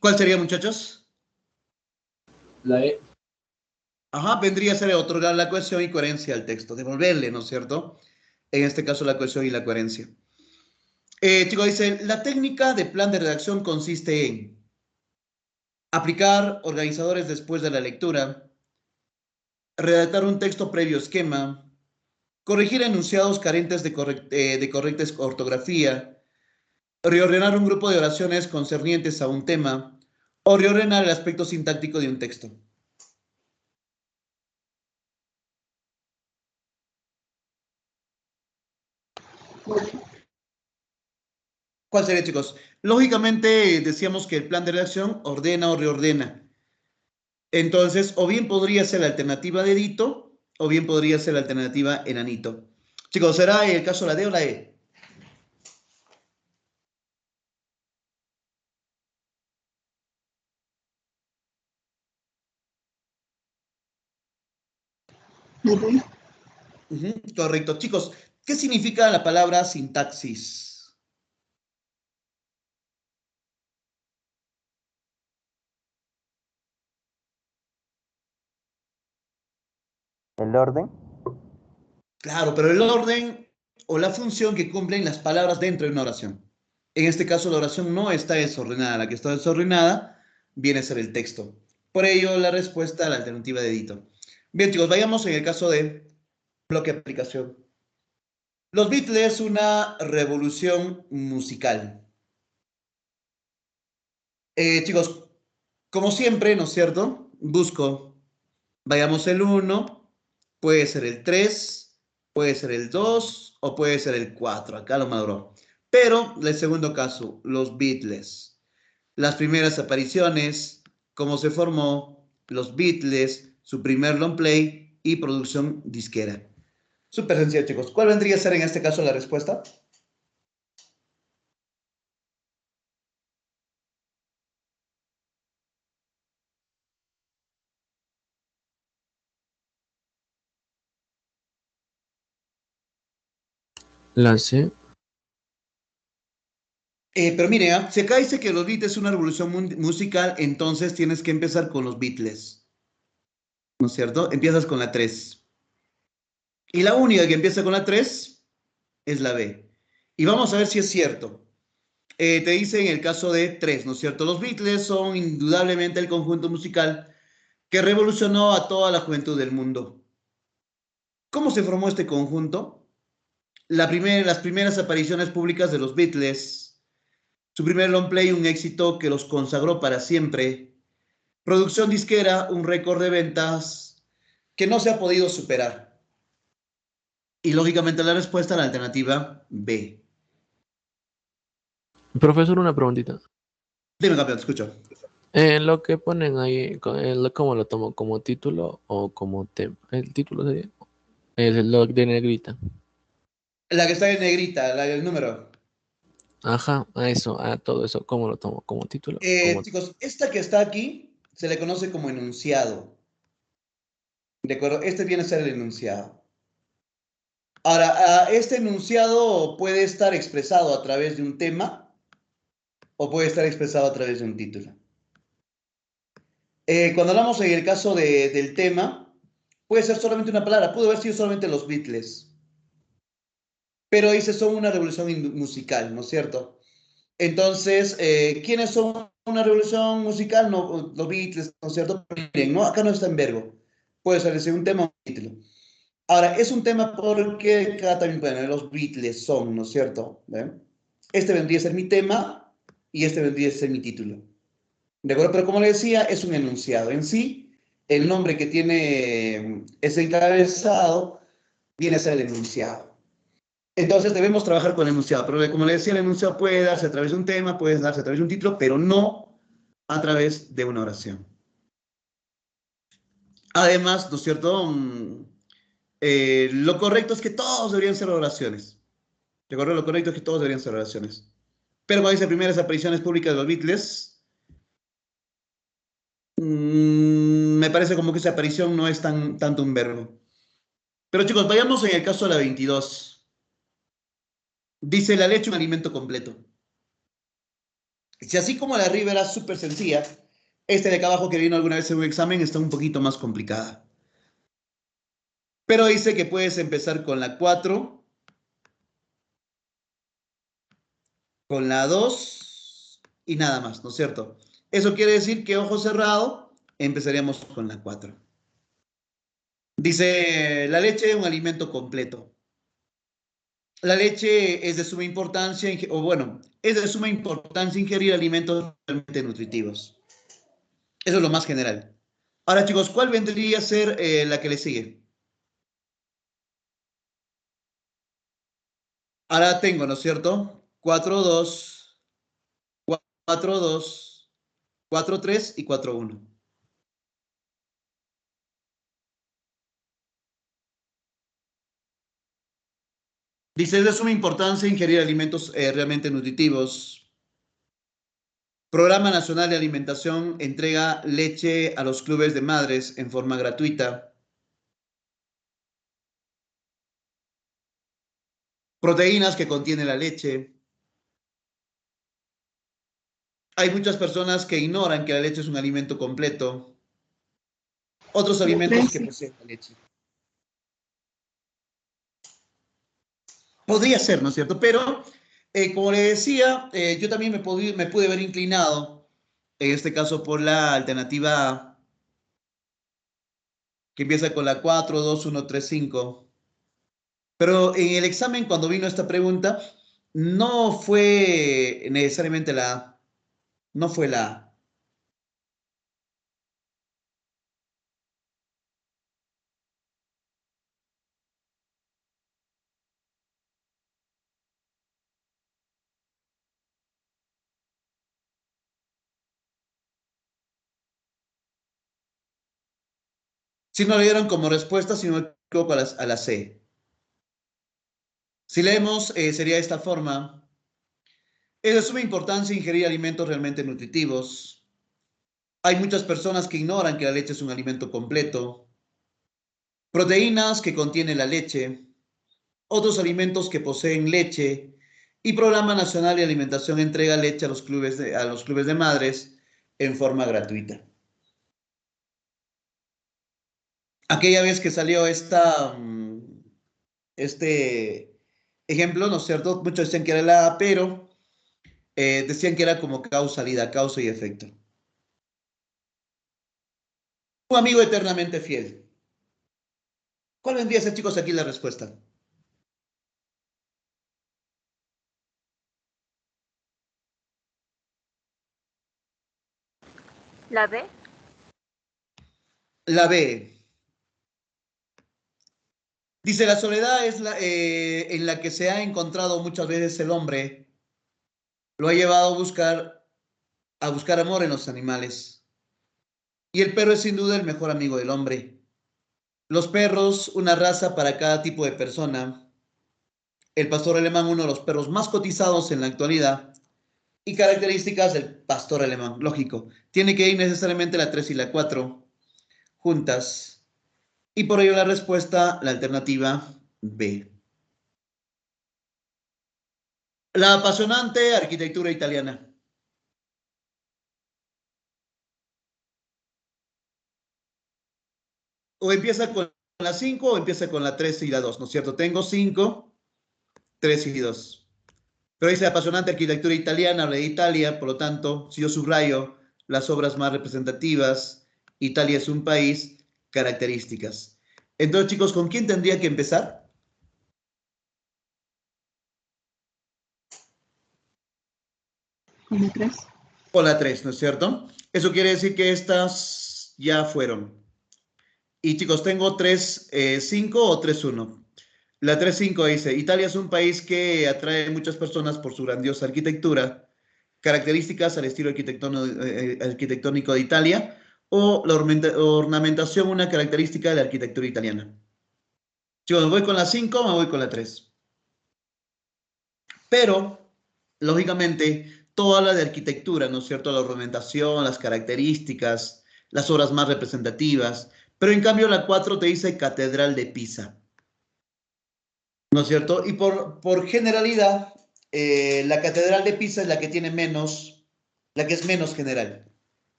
¿Cuál sería, muchachos? La E. Ajá, vendría a ser otorgar la cohesión y coherencia al texto, devolverle, ¿no es cierto? En este caso, la cohesión y la coherencia. Chicos, dice, la técnica de plan de redacción consiste en aplicar organizadores después de la lectura, redactar un texto previo esquema, corregir enunciados carentes de correcta ortografía, reordenar un grupo de oraciones concernientes a un tema o reordenar el aspecto sintáctico de un texto. ¿Cuál sería, chicos? Lógicamente decíamos que el plan de redacción ordena o reordena. Entonces, o bien podría ser la alternativa dedito, o bien podría ser la alternativa enanito. Chicos, ¿será el caso la D o la E? La D. Correcto. Chicos, ¿qué significa la palabra sintaxis? ¿El orden? Claro, pero el orden o la función que cumplen las palabras dentro de una oración. En este caso, la oración no está desordenada. La que está desordenada viene a ser el texto. Por ello, la respuesta a la alternativa de edito. Bien, chicos, vayamos en el caso de bloque de aplicación. Los Beatles, una revolución musical. Chicos, como siempre, ¿no es cierto? Busco, vayamos el 1, puede ser el 3, puede ser el 2 o puede ser el 4. Acá lo maduró. Pero el segundo caso, los Beatles. Las primeras apariciones, cómo se formó, los Beatles, su primer long play y producción disquera. Súper sencillo, chicos. ¿Cuál vendría a ser en este caso la respuesta? La C. Pero mire, si acá dice que los Beatles es una revolución musical, entonces tienes que empezar con los Beatles, ¿no es cierto? Empiezas con la 3. Y la única que empieza con la 3 es la B. Y vamos a ver si es cierto. Te dice en el caso de 3, ¿no es cierto? Los Beatles son indudablemente el conjunto musical que revolucionó a toda la juventud del mundo. ¿Cómo se formó este conjunto? Las primeras apariciones públicas de los Beatles, su primer long play, un éxito que los consagró para siempre. Producción disquera, un récord de ventas que no se ha podido superar. Y lógicamente la respuesta a la alternativa B. Profesor, una preguntita. Dime, campeón, te escucho. Lo que ponen ahí, ¿cómo lo tomo? ¿Como título o como tema? ¿El título sería? Es el log de negrita. La que está en negrita, la del número. Ajá, a eso, a todo eso, ¿cómo lo tomo? ¿Como título? Como... Chicos, esta que está aquí se le conoce como enunciado. ¿De acuerdo? Este viene a ser el enunciado. Ahora, este enunciado puede estar expresado a través de un tema o puede estar expresado a través de un título. Cuando hablamos en el caso del tema, puede ser solamente una palabra, pudo haber sido solamente los Beatles. Pero dice, son una revolución musical, ¿no es cierto? Entonces, ¿quiénes son una revolución musical? No, los Beatles, ¿no es cierto? Miren, ¿no? Acá no está en verbo. Puede ser un tema o un título. Ahora, es un tema porque acá también pueden ver los Beatles son, ¿no es cierto? ¿Ven? Este vendría a ser mi tema y este vendría a ser mi título. ¿De acuerdo? Pero como le decía, es un enunciado. En sí, el nombre que tiene ese encabezado viene a ser el enunciado. Entonces debemos trabajar con el enunciado, pero como le decía, el enunciado puede darse a través de un tema, puede darse a través de un título, pero no a través de una oración. Además, ¿no es cierto? Lo correcto es que todos deberían ser oraciones. ¿De acuerdo? Lo correcto es que todos deberían ser oraciones. Pero como dice, primeras apariciones públicas de los Beatles, me parece como que esa aparición no es tanto un verbo. Pero chicos, vayamos en el caso de la 22. Dice la leche un alimento completo. Si así como la arriba era súper sencilla, este de acá abajo que vino alguna vez en un examen está un poquito más complicada. Pero dice que puedes empezar con la 4, con la 2 y nada más, ¿no es cierto? Eso quiere decir que ojo cerrado, empezaríamos con la 4. Dice, la leche es un alimento completo. La leche es de suma importancia, o bueno, es de suma importancia ingerir alimentos realmente nutritivos. Eso es lo más general. Ahora, chicos, ¿cuál vendría a ser la que le sigue? Ahora tengo, ¿no es cierto? 4-2, 4-2, 4-3 y 4-1. Dice, es de suma importancia ingerir alimentos realmente nutritivos. Programa Nacional de Alimentación entrega leche a los clubes de madres en forma gratuita. Proteínas que contiene la leche. Hay muchas personas que ignoran que la leche es un alimento completo. Otros La alimentos que 13. poseen la leche. Podría ser, ¿no es cierto? Pero, como le decía, yo también me pude ver inclinado, en este caso, por la alternativa A, que empieza con la 4-2-1-3-5. Pero en el examen, cuando vino esta pregunta, no fue necesariamente la A, no fue la A. Si no le dieron como respuesta, si no me equivoco, a la C. Si leemos, sería de esta forma. Es de suma importancia ingerir alimentos realmente nutritivos. Hay muchas personas que ignoran que la leche es un alimento completo. Proteínas que contiene la leche. Otros alimentos que poseen leche. Y Programa Nacional de Alimentación entrega leche a los clubes de madres en forma gratuita. Aquella vez que salió este ejemplo, ¿no es cierto? Muchos decían que era la A, pero decían que era como causalidad, causa y efecto. Un amigo eternamente fiel. ¿Cuál vendría a ser, chicos, aquí la respuesta? La B. La B. Dice, la soledad es en la que se ha encontrado muchas veces el hombre. Lo ha llevado a buscar amor en los animales. Y el perro es sin duda el mejor amigo del hombre. Los perros, una raza para cada tipo de persona. El pastor alemán, uno de los perros más cotizados en la actualidad. Y características del pastor alemán, lógico. Tiene que ir necesariamente la 3 y la 4 juntas. Y por ello la respuesta, la alternativa B. La apasionante arquitectura italiana. O empieza con la 5 o empieza con la 3 y la 2, ¿no es cierto? Tengo 5, 3 y 2. Pero dice apasionante arquitectura italiana, de Italia, por lo tanto, si yo subrayo las obras más representativas, Italia es un país, características. Entonces, chicos, ¿con quién tendría que empezar? Con la 3. Con la 3, ¿no es cierto? Eso quiere decir que estas ya fueron. Y chicos, tengo 3-5 o 3-1. La 3-5 dice, Italia es un país que atrae muchas personas por su grandiosa arquitectura, características al estilo arquitectónico de Italia, o la ornamentación, una característica de la arquitectura italiana. Chicos, ¿me voy con la 5 o me voy con la 3? Pero, lógicamente, todo habla de arquitectura, ¿no es cierto? La ornamentación, las características, las obras más representativas. Pero en cambio la 4 te dice Catedral de Pisa, ¿no es cierto? Y por generalidad, la Catedral de Pisa es la que tiene menos, la que es menos general,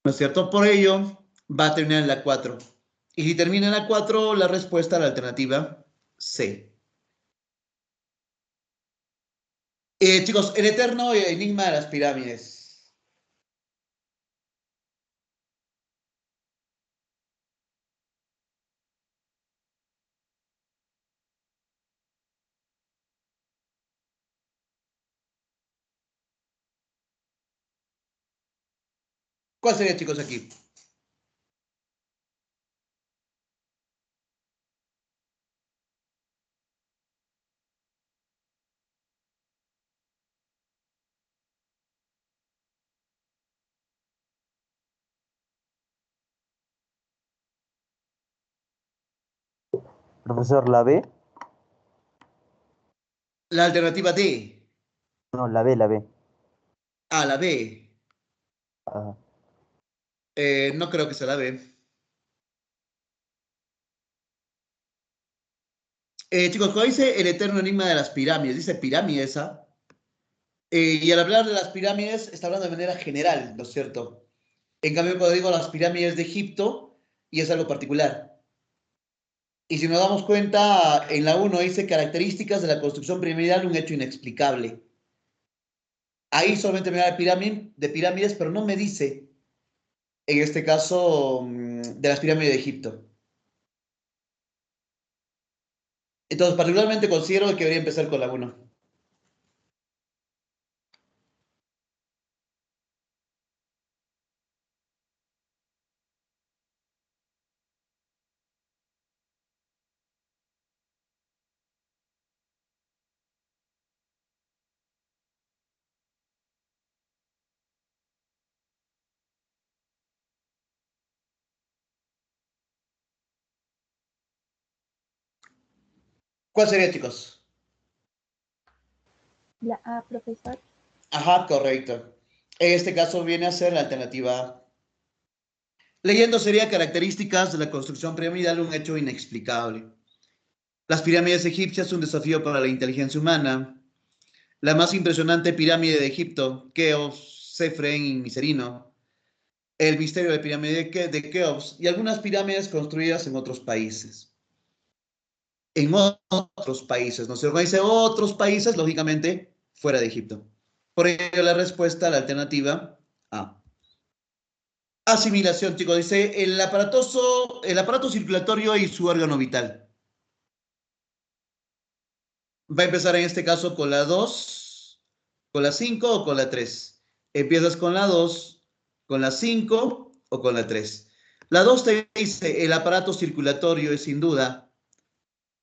¿no es cierto? Por ello, va a terminar en la 4. Y si termina en la 4, la respuesta a la alternativa C. Chicos, el eterno enigma de las pirámides. ¿Cuál sería, chicos, aquí? Profesor, ¿la B? La alternativa D. No, la B, la B. Ah, la B. Ajá. No creo que sea la B. Chicos, cuando dice el eterno enigma de las pirámides, dice pirámides, ¿ah? Y al hablar de las pirámides, está hablando de manera general, ¿no es cierto? En cambio, cuando digo las pirámides de Egipto, y es algo particular. Y si nos damos cuenta, en la 1 dice características de la construcción piramidal, un hecho inexplicable. Ahí solamente me da de pirámides, pero no me dice, en este caso, de las pirámides de Egipto. Entonces, particularmente considero que debería empezar con la 1. ¿Cuál sería, chicos? La A, profesor. Ajá, correcto. En este caso viene a ser la alternativa A. Leyendo sería características de la construcción piramidal, un hecho inexplicable. Las pirámides egipcias, un desafío para la inteligencia humana. La más impresionante pirámide de Egipto, Keops, Sefren y Miserino. El misterio de la pirámide de Keops y algunas pirámides construidas en otros países. En otros países, ¿no? Se organiza otros países, lógicamente, fuera de Egipto. Por ello, la respuesta a la alternativa A. Asimilación, chicos, dice el aparato circulatorio y su órgano vital. Va a empezar en este caso con la 2, con la 5 o con la 3. Empiezas con la 2, con la 5 o con la 3. La 2 te dice el aparato circulatorio es sin duda.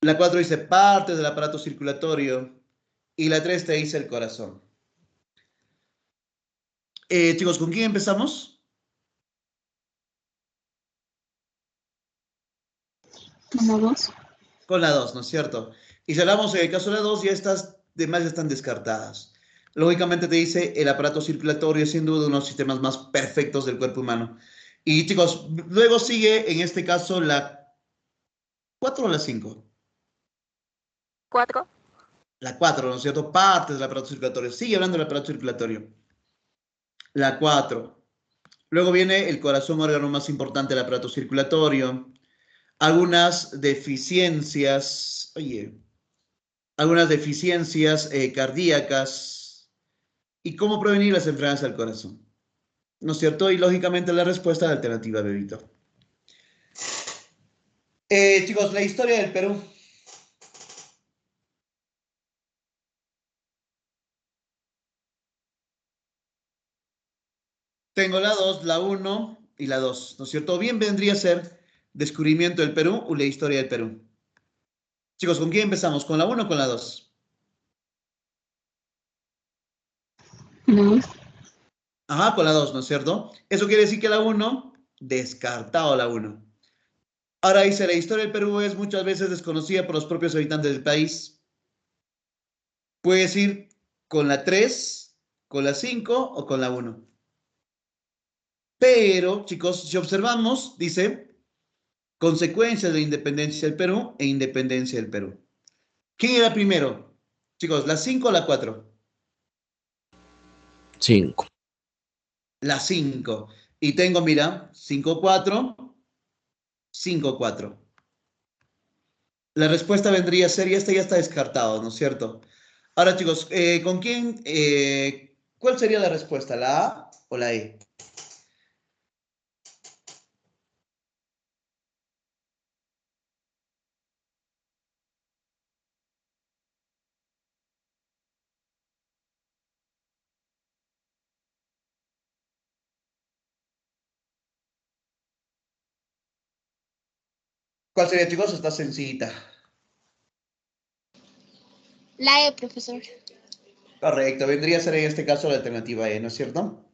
La 4 dice partes del aparato circulatorio. Y la 3 te dice el corazón. Chicos, ¿con quién empezamos? Con la 2. Con la 2, ¿no es cierto? Y si hablamos en el caso de la 2, ya estas demás están descartadas. Lógicamente te dice el aparato circulatorio es sin duda uno de los sistemas más perfectos del cuerpo humano. Y chicos, luego sigue en este caso la 4 o la 5. 4. La 4, ¿no es cierto? Partes del aparato circulatorio. Sigue hablando del aparato circulatorio. La 4. Luego viene el corazón, órgano más importante del aparato circulatorio. Algunas deficiencias. Oye, algunas deficiencias cardíacas y cómo prevenir las enfermedades del corazón. ¿No es cierto? Y lógicamente la respuesta es la alternativa, bebito. Chicos, la historia del Perú. Tengo la 2, la 1 y la 2, ¿no es cierto? Bien vendría a ser descubrimiento del Perú o la historia del Perú. Chicos, ¿con quién empezamos? ¿Con la 1 o con la 2? La 2. Ajá, con la 2, ¿no es cierto? Eso quiere decir que la 1, descartado la 1. Ahora dice, la historia del Perú es muchas veces desconocida por los propios habitantes del país. Puedes ir con la 3, con la 5 o con la 1. Pero, chicos, si observamos, dice, consecuencias de la independencia del Perú e independencia del Perú. ¿Quién era primero? Chicos, ¿la 5 o la 4? 5. La 5. Y tengo, mira, 5-4, 5-4. La respuesta vendría a ser, y esta ya está descartado, ¿no es cierto? Ahora, chicos, ¿con quién? ¿Cuál sería la respuesta? ¿La A o la E? ¿Cuál sería, chicos? Está sencillita. La E, profesor. Correcto, vendría a ser en este caso la alternativa E, ¿no es cierto?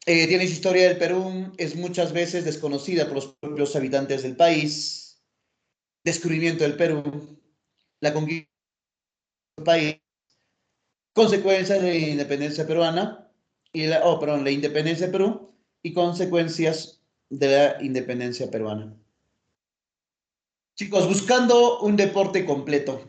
Tienes historia del Perú, es muchas veces desconocida por los propios habitantes del país. Descubrimiento del Perú, la conquista del país, consecuencias de la independencia peruana, la independencia de Perú y consecuencias de la independencia peruana. Chicos, buscando un deporte completo.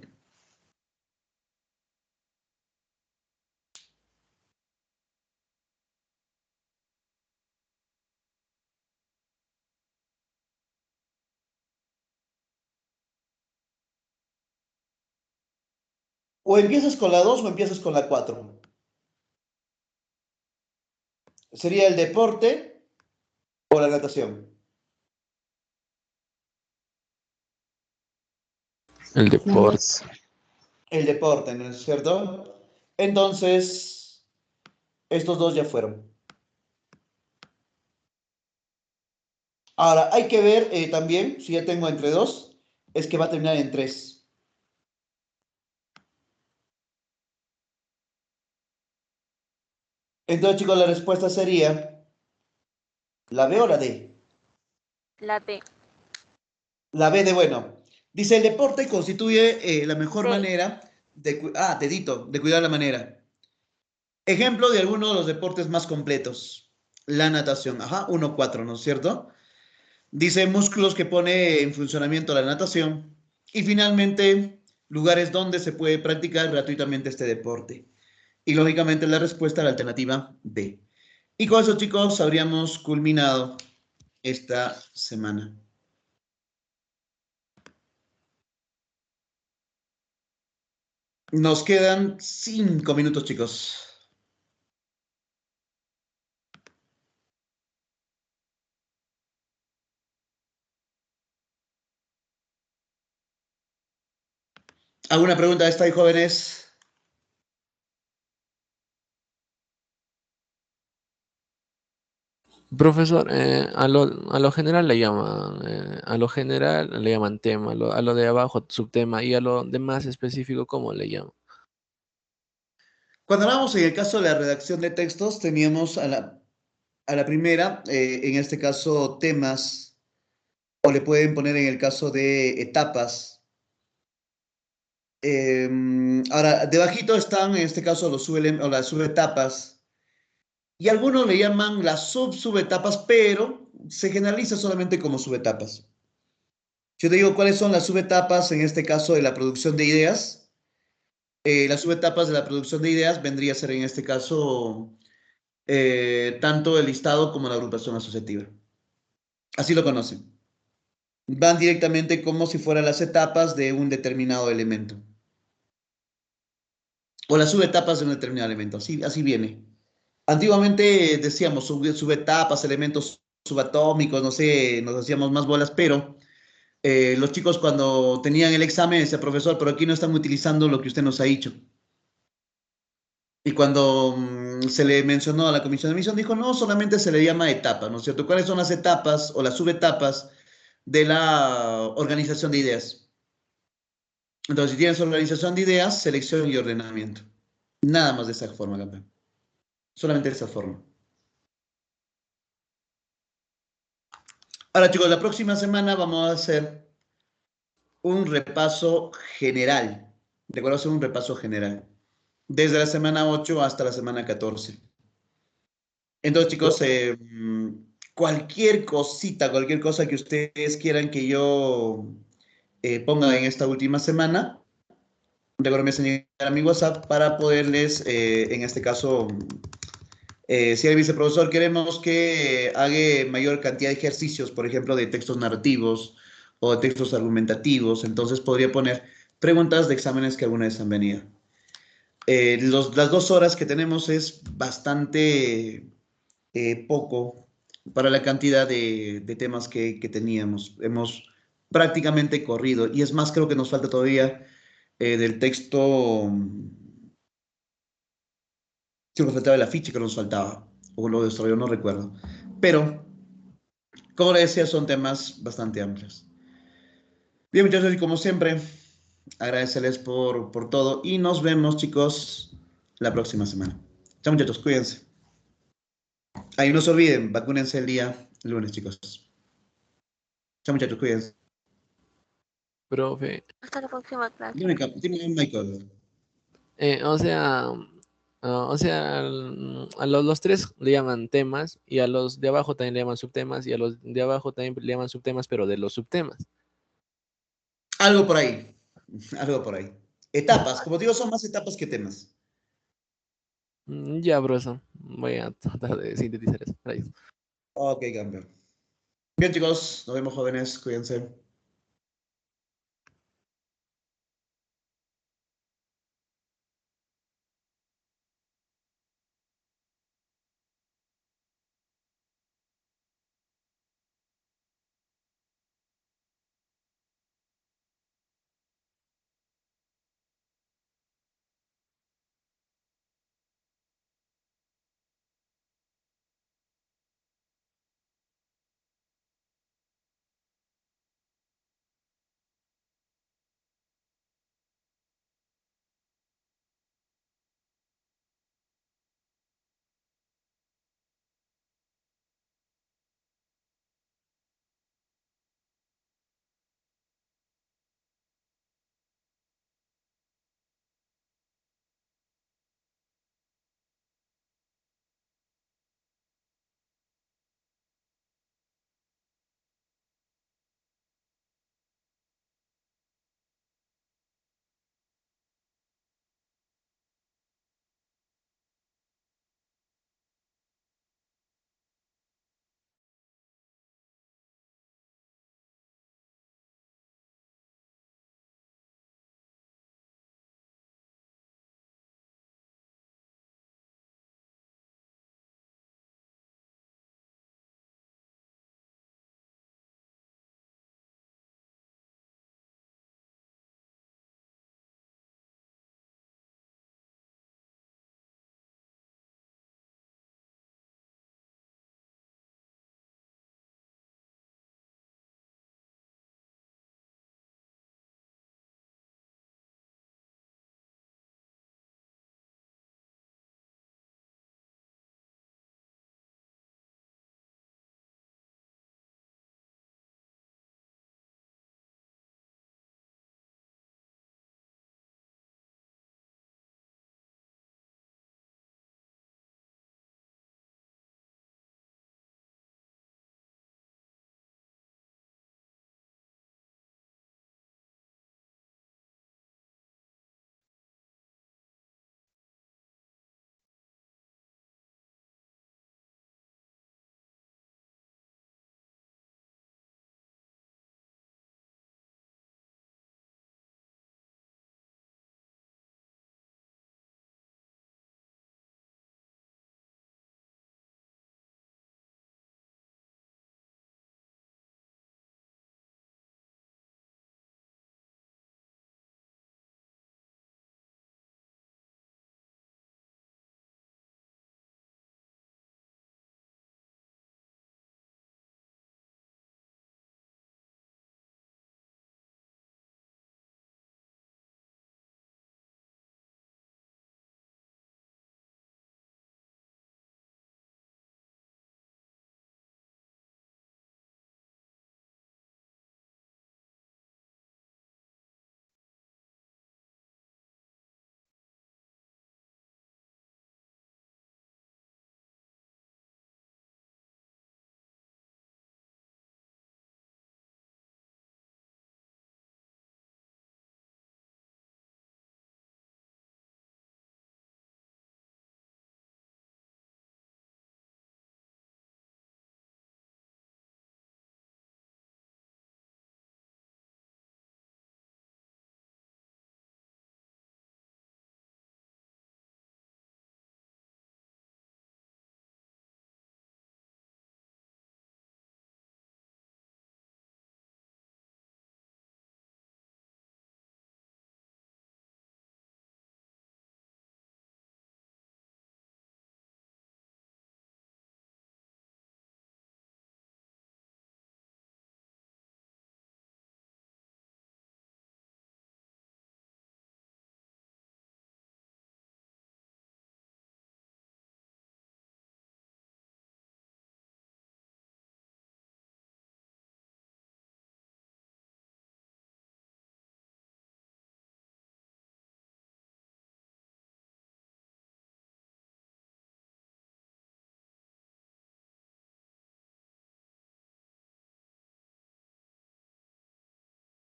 O empiezas con la 2 o empiezas con la 4. Sería el deporte o la natación. El La deporte. 2. El deporte, ¿no es cierto? Entonces, estos dos ya fueron. Ahora, hay que ver también, si ya tengo entre 2, es que va a terminar en 3. Entonces, chicos, la respuesta sería la B o la D. La D. La B de bueno. Dice, el deporte constituye la mejor D. manera de cuidar la manera. Ejemplo de alguno de los deportes más completos. La natación. Ajá, 1-4, ¿no es cierto? Dice músculos que pone en funcionamiento la natación. Y finalmente, lugares donde se puede practicar gratuitamente este deporte. Y lógicamente la respuesta a la alternativa B. Y con eso, chicos, habríamos culminado esta semana. Nos quedan 5 minutos, chicos. ¿Alguna pregunta de esta, jóvenes? Profesor, a lo general le llaman, a lo general le llaman tema, a lo de abajo subtema y a lo demás específico, ¿cómo le llaman? Cuando hablamos en el caso de la redacción de textos, teníamos a la primera, en este caso, temas, o le pueden poner en el caso de etapas. Ahora, debajito están, en este caso, las subetapas. Y algunos le llaman las subetapas, pero se generaliza solamente como subetapas. Yo te digo cuáles son las subetapas, en este caso, de la producción de ideas. Las subetapas de la producción de ideas vendría a ser, en este caso, tanto el listado como la agrupación asociativa. Así lo conocen. Van directamente como si fueran las etapas de un determinado elemento. o las subetapas de un determinado elemento. Así viene. Antiguamente decíamos subetapas, elementos subatómicos, no sé, nos hacíamos más bolas, pero los chicos cuando tenían el examen decían, profesor, pero aquí no están utilizando lo que usted nos ha dicho. Y cuando se le mencionó a la comisión de admisión, dijo, no, solamente se le llama etapa, ¿no es cierto? ¿Cuáles son las etapas o las subetapas de la organización de ideas? Entonces, si tienes organización de ideas, selección y ordenamiento. Nada más de esa forma, campeón. Solamente de esa forma. Ahora, chicos, la próxima semana vamos a hacer un repaso general. Recuerdo hacer un repaso general. Desde la semana 8 hasta la semana 14. Entonces, chicos, cualquier cosita, cualquier cosa que ustedes quieran que yo ponga en esta última semana, recuerden señalar a mi WhatsApp para poderles, en este caso, si el viceprofesor queremos que haga mayor cantidad de ejercicios, por ejemplo, de textos narrativos o de textos argumentativos, entonces podría poner preguntas de exámenes que alguna vez han venido. Las 2 horas que tenemos es bastante poco para la cantidad de temas que teníamos. Hemos prácticamente corrido y es más, creo que nos falta todavía del texto, creo que faltaba el afiche que nos faltaba, o lo desarrolló, no recuerdo. Pero, como le decía, son temas bastante amplios. Bien, muchachos, y como siempre, agradecerles por todo y nos vemos, chicos, la próxima semana. Chao, muchachos, cuídense. Ahí no se olviden, vacúnense el día lunes, chicos. Chao, muchachos, cuídense. Profe, Hasta la próxima clase. Dime, Michael. o sea, a los tres le llaman temas y a los de abajo también le llaman subtemas y a los de abajo también le llaman subtemas, pero de los subtemas. Algo por ahí. Algo por ahí. Etapas. Como digo, son más etapas que temas. Ya, profesor. Voy a tratar de sintetizar eso. Gracias. Ok, campeón. Bien, chicos. Nos vemos, jóvenes. Cuídense.